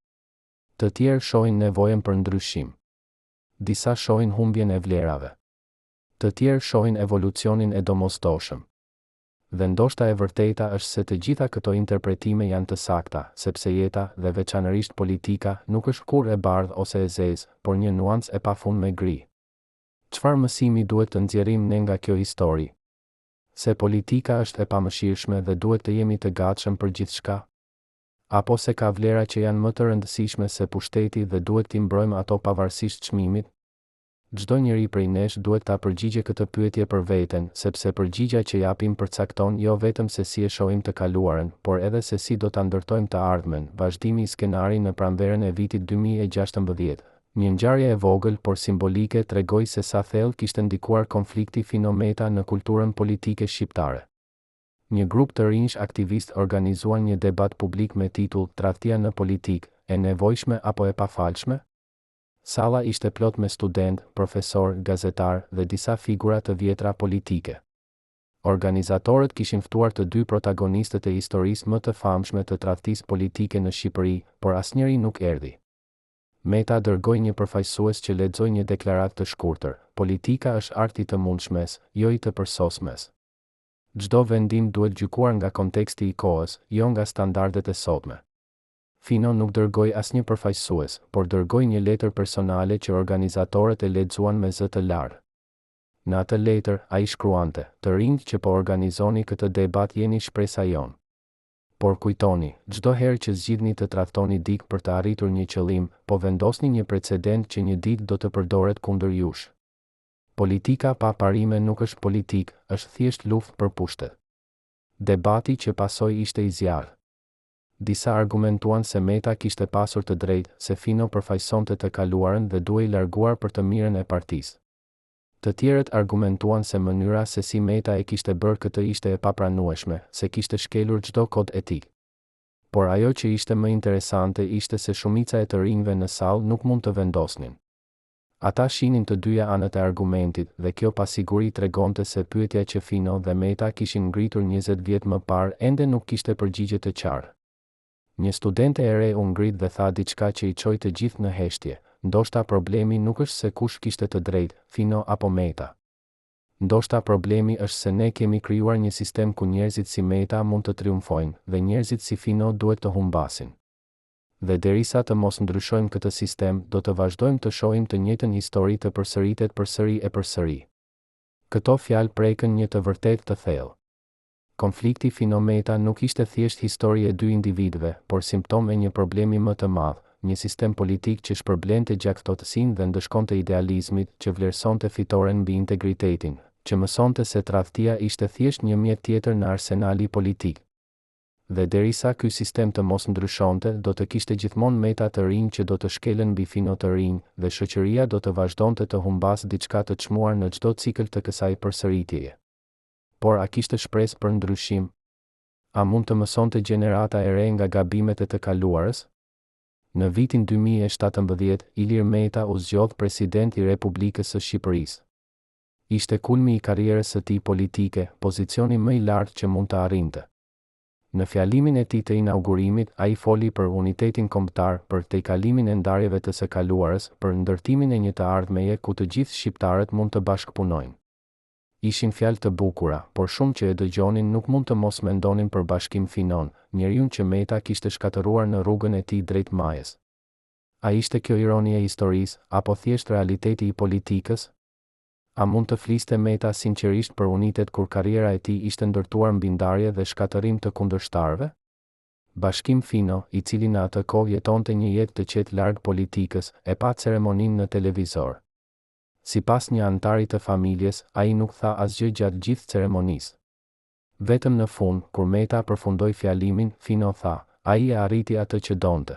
Të tjerë shohin nevojën për ndryshim. Disa shohin humbjen e vlerave. Të tjerë shohin evolucionin e domosdoshëm. Dhe ndoshta e vërteta është se të gjitha këto interpretime janë të sakta, sepse jeta, dhe veçanërisht politika, nuk është kur e bardhë ose e zezë, por një nuancë e pafund me gri. Çfarë mësimi duhet të nxjerrim ne nga kjo histori? Se politika është e pamëshirshme dhe duhet të jemi të gatshëm për gjithçka? Apo se ka vlera që janë më të rëndësishme se pushteti dhe duhet t'i mbrojmë ato pavarësisht çmimit? Çdo njeri prej nesh duhet ta përgjigjë këtë pyetje për veten, sepse përgjigja që japim përcakton jo vetëm se si e shohim të kaluarën, por edhe se si do ta ndërtojmë të ardhmen. Vazhdimi i skenarit në pranverën e vitit 2016. Një ngjarje e vogël por simbolike tregoi se sa thellë kishte ndikuar konflikti Finometa në kulturën politike shqiptare. Një grup të rinj aktivistë organizuan një debat publik me titull Tradhtia në politikë, e nevojshme apo e pafalshme? Salla ishte plot me student, profesor, gazetar dhe disa figura të vjetra politike. Organizatorët kishin ftuar të dy protagonistët e historisë më të famshme të tradhtisë politike në Shqipëri, por asnjëri nuk erdhi. Meta dërgoi një përfaqësues që lexoi një deklaratë të shkurtër. Politika është arti i të mundshmes, jo i të përsosmes. Çdo vendim duhet gjykuar nga konteksti i kohës, jo nga standardet e sotme. Finon nuk dërgoi asnjë përfaqësues, por dërgoi një letër personale që organizatorët e lexuan me zë të larë. Në atë letër, ai shkruante: "Të rinjt që po organizoni këtë debat jeni shpresa jon. Por kujtoni, çdo herë që zgjidhni të tradhtoni dikë për të arritur një qëllim, po vendosni një precedent që një ditë do të përdoret kundër jush. Politika pa parime nuk është politikë, është thjesht luftë për pushtet." Debati që pasoi ishte i zjarrt. Disa argumentuan se Meta kishte pasur të drejtë, se Fino përfaqësonte të kaluarën dhe duhej larguar për të mirën e partisë. Të tjerët argumentuan se mënyra se si Meta e kishte bërë këtë ishte e papranueshme, se kishte shkelur çdo kod etik. Por ajo që ishte më interesante ishte se shumica e të rinjve në sallë nuk mund të vendosnin. Ata shihnin të dyja anët e argumentit dhe kjo pasiguri tregonte se pyetja që Fino dhe Meta kishin ngritur 20 vjet më parë ende nuk kishte përgjigje të qartë. Një studente e re u ngrit dhe tha diçka që i çoi të gjithë në heshtje. Ndoshta problemi nuk është se kush kishte të drejtë, Fino apo Meta. Ndoshta problemi është se ne kemi krijuar një sistem ku njerëzit si Meta mund të triumfojnë dhe njerëzit si Fino duhet të humbasin. Dhe derisa të mos ndryshojmë këtë sistem, do të vazhdojmë të shohim të njëjtën histori të përsëritet përsëri e përsëri. Këto fjalë prekën një të vërtetë të thellë. Konflikti Finometa nuk ishte thjesht histori e dy individëve, por simptom e një problemi më të madh, një sistem politik që shpërblente gjaktësinë dhe ndëshkonte idealizmit, që vlerësonte fitoren mbi integritetin, që mësonte se tradhtia ishte thjesht një mjet tjetër në arsenali politik. Dhe derisa ky sistem të mos ndryshonte, do të kishte gjithmonë meta të rinj që do të shkelen mbi fino të rinj, dhe shoqëria do të vazhdonte të humbas diçka të çmuar në çdo cikël të kësaj përsëritjeje. Por a kishte shpresë për ndryshim? A mund të mësonte gjenerata e re nga gabimet e të kaluarës? Në vitin 2017, Ilir Meta u zgjodh president i Republikës së Shqipërisë. Ishte kulmi i karrierës së tij politike, pozicioni më i lartë që mund të arrinte. Në fjalimin e tij të inaugurimit, ai foli për unitetin kombëtar, për tejkalimin e ndarjeve të së kaluarës, për ndërtimin e një të ardhmeje ku të gjithë shqiptarët mund të bashkëpunojnë. Ishin fjalë të bukura, por shumë që e dëgjonin nuk mund të mos mendonin për Bashkim Finon, njeriun që Meta kishte shkatëruar në rrugën e tij drejt majës. A ishte kjo ironia e historisë, apo thjesht realiteti i politikës? A mund të fliste Meta sinqerisht për unitet kur karriera e tij ishte ndërtuar mbi ndarje dhe shkatërim të kundërshtarëve? Bashkim Fino, i cili në atë kohë jetonte një jetë të qetë larg politikës, e pa ceremoninë në televizor. Sipas një antari të familjes, ai nuk tha asgjë gjatë gjithë ceremonisë. Vetëm në fund, kur Meta përfundoi fjalimin, Fino tha, ai e arriti atë që donte.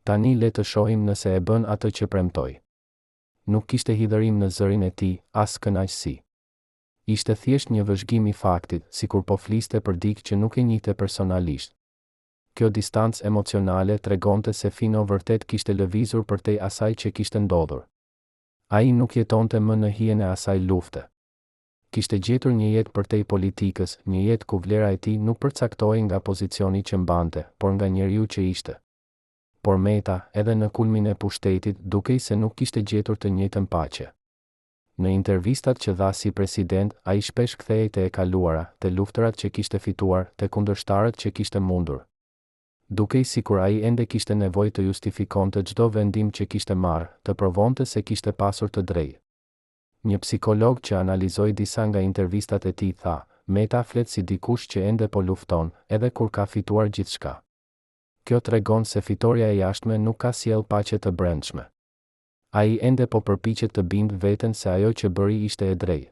Tani le të shohim nëse e bën atë që premtoi. Nuk kishte hidhërim në zërin e tij, as kënaqësi. Ishte thjesht një vëzhgim i faktit, sikur po fliste për dikë që nuk e njihte personalisht. Kjo distancë emocionale tregonte se Fino vërtet kishte lëvizur përtej asaj që kishte ndodhur. Ai nuk jetonte më në hijen e asaj lufte. Kishte gjetur një jetë përtej politikës, një jetë ku vlera e tij nuk përcaktohej nga pozicioni që mbante, por nga njeriu që ishte. Por Meta, edhe në kulmin e pushtetit, dukej se nuk kishte gjetur të njëjtën paqe. Në intervistat që dha si president, ai shpesh kthehej te e kaluara, te luftërat që kishte fituar, te kundërshtarët që kishte mundur. Dukej sikur ai ende kishte nevojë të justifikonte çdo vendim që kishte marrë, të provonte se kishte pasur të drejtë. Një psikolog që analizoi disa nga intervistat e tij tha, Meta flet si dikush që ende po lufton, edhe kur ka fituar gjithçka. Kjo tregon se fitoria e jashtme nuk ka sjell paqe të brendshme. Ai ende po përpiqet të bindë veten se ajo që bëri ishte e drejtë.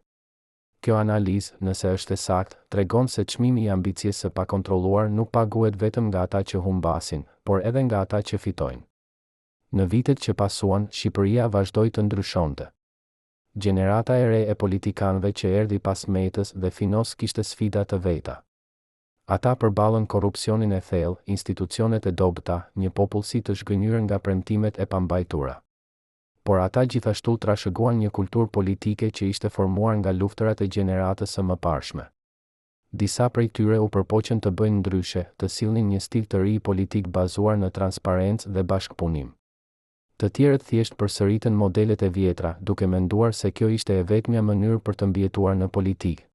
Kjo analizë, nëse është e saktë, tregon se çmimi i ambicies së pakontrolluar nuk paguhet vetëm nga ata që humbasin, por edhe nga ata që fitojnë. Në vitet që pasuan, Shqipëria vazhdoi të ndryshonte. Gjenerata e re e politikanëve që erdhi pas Metës dhe Finos kishte sfida të veta. Ata përballën korrupsionin e thellë, institucionet e dobëta, një popullsi të zhgënjur nga premtimet e pambajtura. Por ata gjithashtu trashëguan një kulturë politike që ishte formuar nga luftërat e gjeneratës së mëparshme. Disa prej tyre u përpoqën të bëjnë ndryshe, të sillnin një stil të ri politik bazuar në transparencë dhe bashkëpunim. Të tjerët thjesht përsëritën modelet e vjetra, duke menduar se kjo ishte e vetmja mënyrë për të mbijetuar në politikë.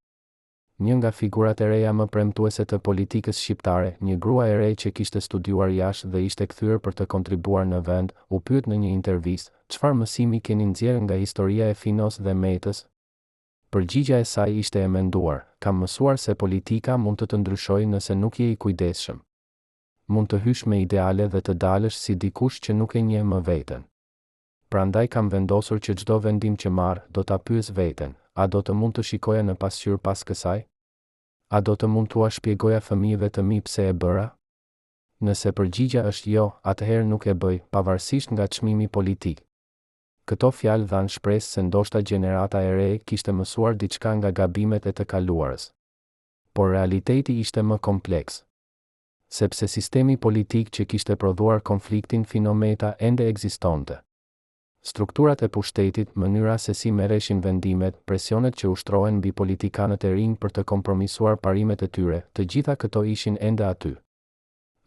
Një nga figurat e reja më premtuese të politikës shqiptare, një grua e re që kishte studiuar jashtë dhe ishte kthyer për të kontribuar në vend, u pyet në një intervistë, çfarë mësimi keni nxjerrë nga historia e Finos dhe Metës? Përgjigjja e saj ishte e menduar, kam mësuar se politika mund të ndryshojë nëse nuk je i kujdesshëm. Mund të hysh me ideale dhe të dalësh si dikush që nuk e njeh më veten. Prandaj kam vendosur që çdo vendim që marr, do ta pyes veten, a do të mund të shikoja në pasqyrë pas kësaj? A do të mund t'ua shpjegoja fëmijëve të mi pse e bëra? Nëse përgjigja është jo, atëherë nuk e bëj, pavarësisht nga çmimi politik. Këto fjalë dhanë shpresë se ndoshta gjenerata e re kishte mësuar diçka nga gabimet e të kaluarës. Por realiteti ishte më kompleks. Sepse sistemi politik që kishte prodhuar konfliktin Finometa ende ekzistonte. Strukturat e pushtetit, mënyra se si merreshin vendimet, presionet që ushtrohen mbi politikanët e rinj për të kompromisuar parimet e tyre, të gjitha këto ishin ende aty.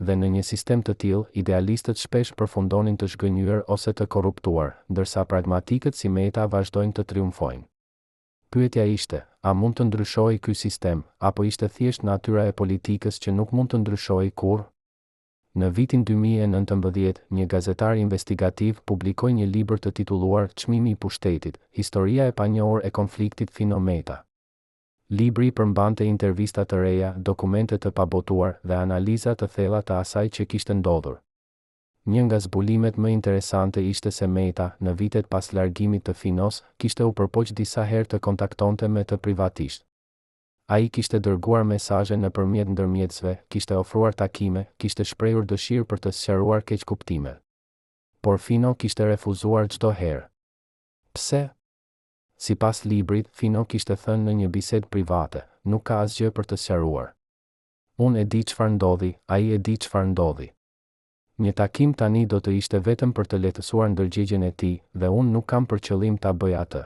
Dhe në një sistem të tillë, idealistët shpesh përfundonin të zhgënjur ose të korruptuar, ndërsa pragmatikët si Meta vazhdojnë të triumfojnë. Pyetja ishte, a mund të ndryshojë ky sistem, apo ishte thjesht natyra e politikës që nuk mund të ndryshojë kurrë? Në vitin 2019, një gazetar investigativ publikoi një libër të titulluar Çmimi i pushtetit, historia e panjohur e konfliktit Finometa. Libri përmbante intervista të reja, dokumente të pabotuar dhe analiza të thella të asaj që kishte ndodhur. Një nga zbulimet më interesante ishte se Meta, në vitet pas largimit të Finos, kishte u përpoq disa herë të kontaktonte me të privatisht. Ai kishte dërguar mesazhe nëpërmjet ndërmjetësve, kishte ofruar takime, kishte shprehur dëshirë për të sqaruar keqkuptimet. Por Fino kishte refuzuar çdo herë. Pse? Sipas librit, Fino kishte thënë në një bisedë private, nuk ka asgjë për të sqaruar. Unë e di çfarë ndodhi, ai e di çfarë ndodhi. Një takim tani do të ishte vetëm për të lehtësuar ndërgjegjen e tij dhe unë nuk kam për qëllim ta bëj atë.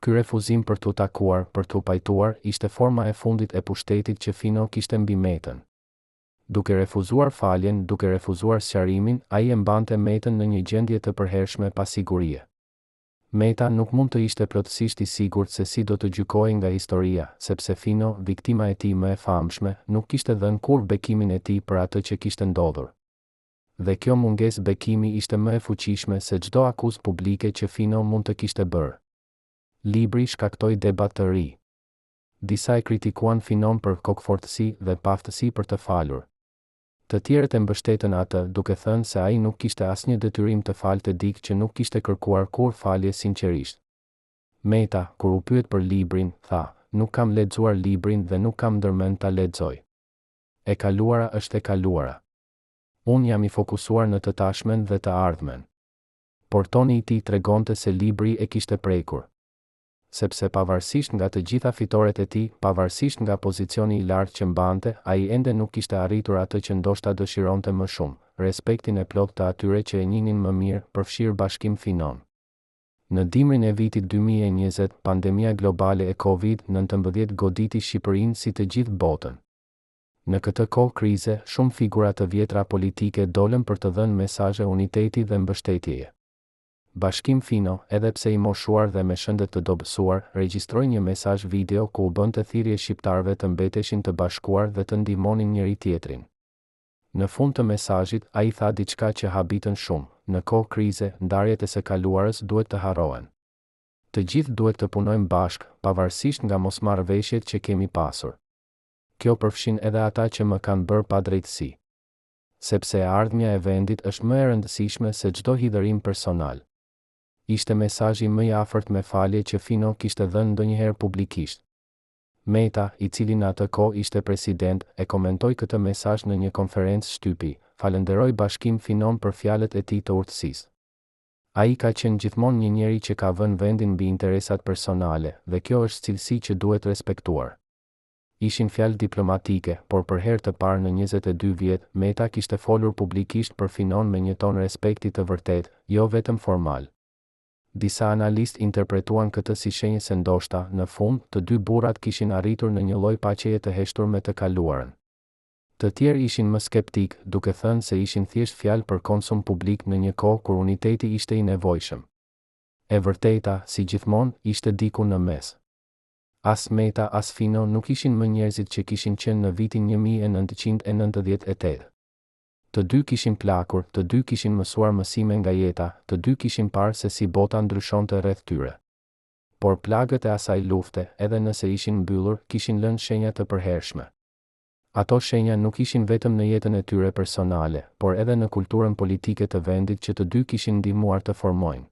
Ky refuzim për t'u takuar, për t'u pajtuar, ishte forma e fundit e pushtetit që Fino kishte mbi Metën. Duke refuzuar faljen, duke refuzuar sqarimin, ai e mbante Metën në një gjendje të përhershme pasigurie. Meta nuk mund të ishte plotësisht i sigurt se si do të gjykojë nga historia, sepse Fino, viktima e tij më e famshme, nuk kishte dhënë kurrë bekimin e tij për atë që kishte ndodhur. Dhe kjo mungesë bekimi ishte më e fuqishme se çdo akuzë publike që Fino mund të kishte bërë. Libri shkaktoi debat të ri. Disa e kritikuan Finon për kokfortësi dhe paftësi për të falur. Të tjerët e mbështetën atë, duke thënë se ai nuk kishte asnjë detyrim të falte dikë që nuk kishte kërkuar kurrë falje sinqerisht. Meta, kur u pyet për librin, tha: "Nuk kam lexuar librin dhe nuk kam ndërmend ta lexoj. E kaluara është e kaluara. Unë jam i fokusuar në të tashmen dhe të ardhmen." Por toni i tij tregonte se libri e kishte prekur. Sepse pavarësisht nga të gjitha fitoret e tij, pavarësisht nga pozicioni i lartë që mbante, ai ende nuk kishte arritur atë që ndoshta dëshironte më shumë, respektin e plot të atyre që e njihnin më mirë, përfshirë Bashkim Finon. Në dimrin e vitit 2020, pandemia globale e COVID-19 goditi Shqipërinë si të gjithë botën. Në këtë kohë krize, shumë figura të vjetra politike dolën për të dhënë mesazhe uniteti dhe mbështetjeje. Bashkim Fino, edhe pse i moshuar dhe me shëndet të dobësuar, regjistroi një mesazh video ku u bënte thirrje shqiptarëve të mbeteshin të bashkuar dhe të ndihmonin njëri tjetrin. Në fund të mesazhit, ai tha diçka që habitën shumë: në kohë krize, ndarjet e së kaluarës duhet të harrohen. Të gjithë duhet të punojmë bashkë, pavarësisht nga mosmarrëveshjet që kemi pasur. Kjo përfshin edhe ata që më kanë bërë padrejtësi. Sepse e ardhmja e vendit është më e rëndësishme se çdo hidhërim personal. Ishte mesazhi më i afërt me falje që Fino kishte dhënë ndonjëherë publikisht. Meta, i cili në atë kohë ishte president, e komentoi këtë mesazh në një konferencë shtypi, falenderoi Bashkim Finon për fjalët e tij të urtësisë. Ai ka qenë gjithmonë një njeri që ka vënë vendin mbi interesat personale, dhe kjo është cilësi që duhet respektuar. Ishin fjalë diplomatike, por për herë të parë në 22 vjet, Meta kishte folur publikisht për Finon me një ton respekti të vërtet, jo vetëm formal. Disa analistë interpretuan këtë si shenjë se ndoshta, në fund, të dy burrat kishin arritur në një lloj paqeje të heshtur me të kaluarën. Të tjerë ishin më skeptik, duke thënë se ishin thjesht fjalë për konsum publik në një kohë kur uniteti ishte i nevojshëm. E vërteta, si gjithmonë, ishte diku në mes. As Meta as Fino nuk ishin më njerëzit që kishin qenë në vitin 1998. Të dy kishin plakur, të dy kishin mësuar mësime nga jeta, të dy kishin parë se si bota ndryshonte rreth tyre. Por plagët e asaj lufte, edhe nëse ishin mbyllur, kishin lënë shenja të përhershme. Ato shenja nuk ishin vetëm në jetën e tyre personale, por edhe në kulturën politike të vendit që të dy kishin ndihmuar të formojnë.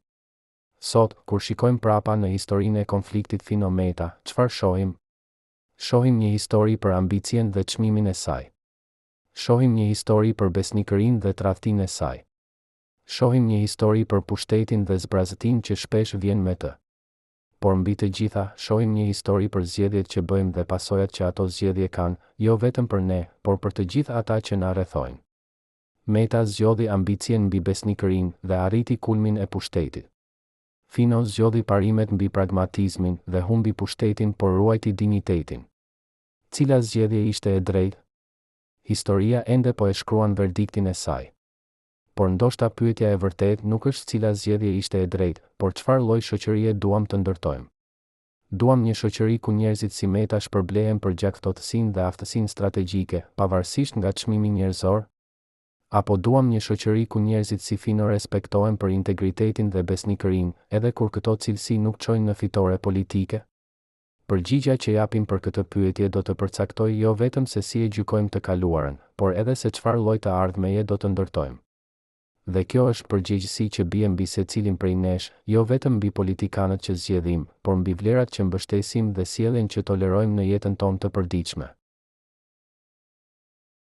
Sot, kur shikojmë prapa në historinë e konfliktit Fino-Meta, çfarë shohim? Shohim një histori për ambicien dhe çmimin e saj. Shohim një histori për besnikërinë dhe tradhtinë e saj. Shohim një histori për pushtetin dhe zbrazëtinë që shpesh vjen me të. Por mbi të gjitha, shohim një histori për zgjedhjet që bëjmë dhe pasojat që ato zgjedhje kanë, jo vetëm për ne, por për të gjithë ata që na rrethojnë. Meta zgjodhi ambicien mbi besnikërinë dhe arriti kulmin e pushtetit. Fino zgjodhi parimet mbi pragmatizmin dhe humbi pushtetin por ruajti dinjitetin. Cila zgjedhje ishte e drejtë? Historia ende po e shkruan verdiktin e saj. Por ndoshta pyetja e vërtetë nuk është cila zgjedhje ishte e drejtë, por çfarë lloj shoqërie duam të ndërtojmë. Duam një shoqëri ku njerëzit si Meta shpërblehen për gjaktësinë dhe aftësinë strategjike, pavarësisht nga çmimi njerëzor? Apo duam një shoqëri ku njerëzit si Fino respektohen për integritetin dhe besnikërinë, edhe kur këto cilësi nuk çojnë në fitore politike? Përgjigja që japim për këtë pyetje do të përcaktojë jo vetëm se si e gjykojmë të kaluarën, por edhe se çfarë lloj të ardhmeje do të ndërtojmë. Dhe kjo është përgjegjësi që bie mbi secilin prej nesh, jo vetëm mbi politikanët që zgjedhim, por mbi vlerat që mbështesim dhe sjelljen që tolerojmë në jetën tonë të përditshme.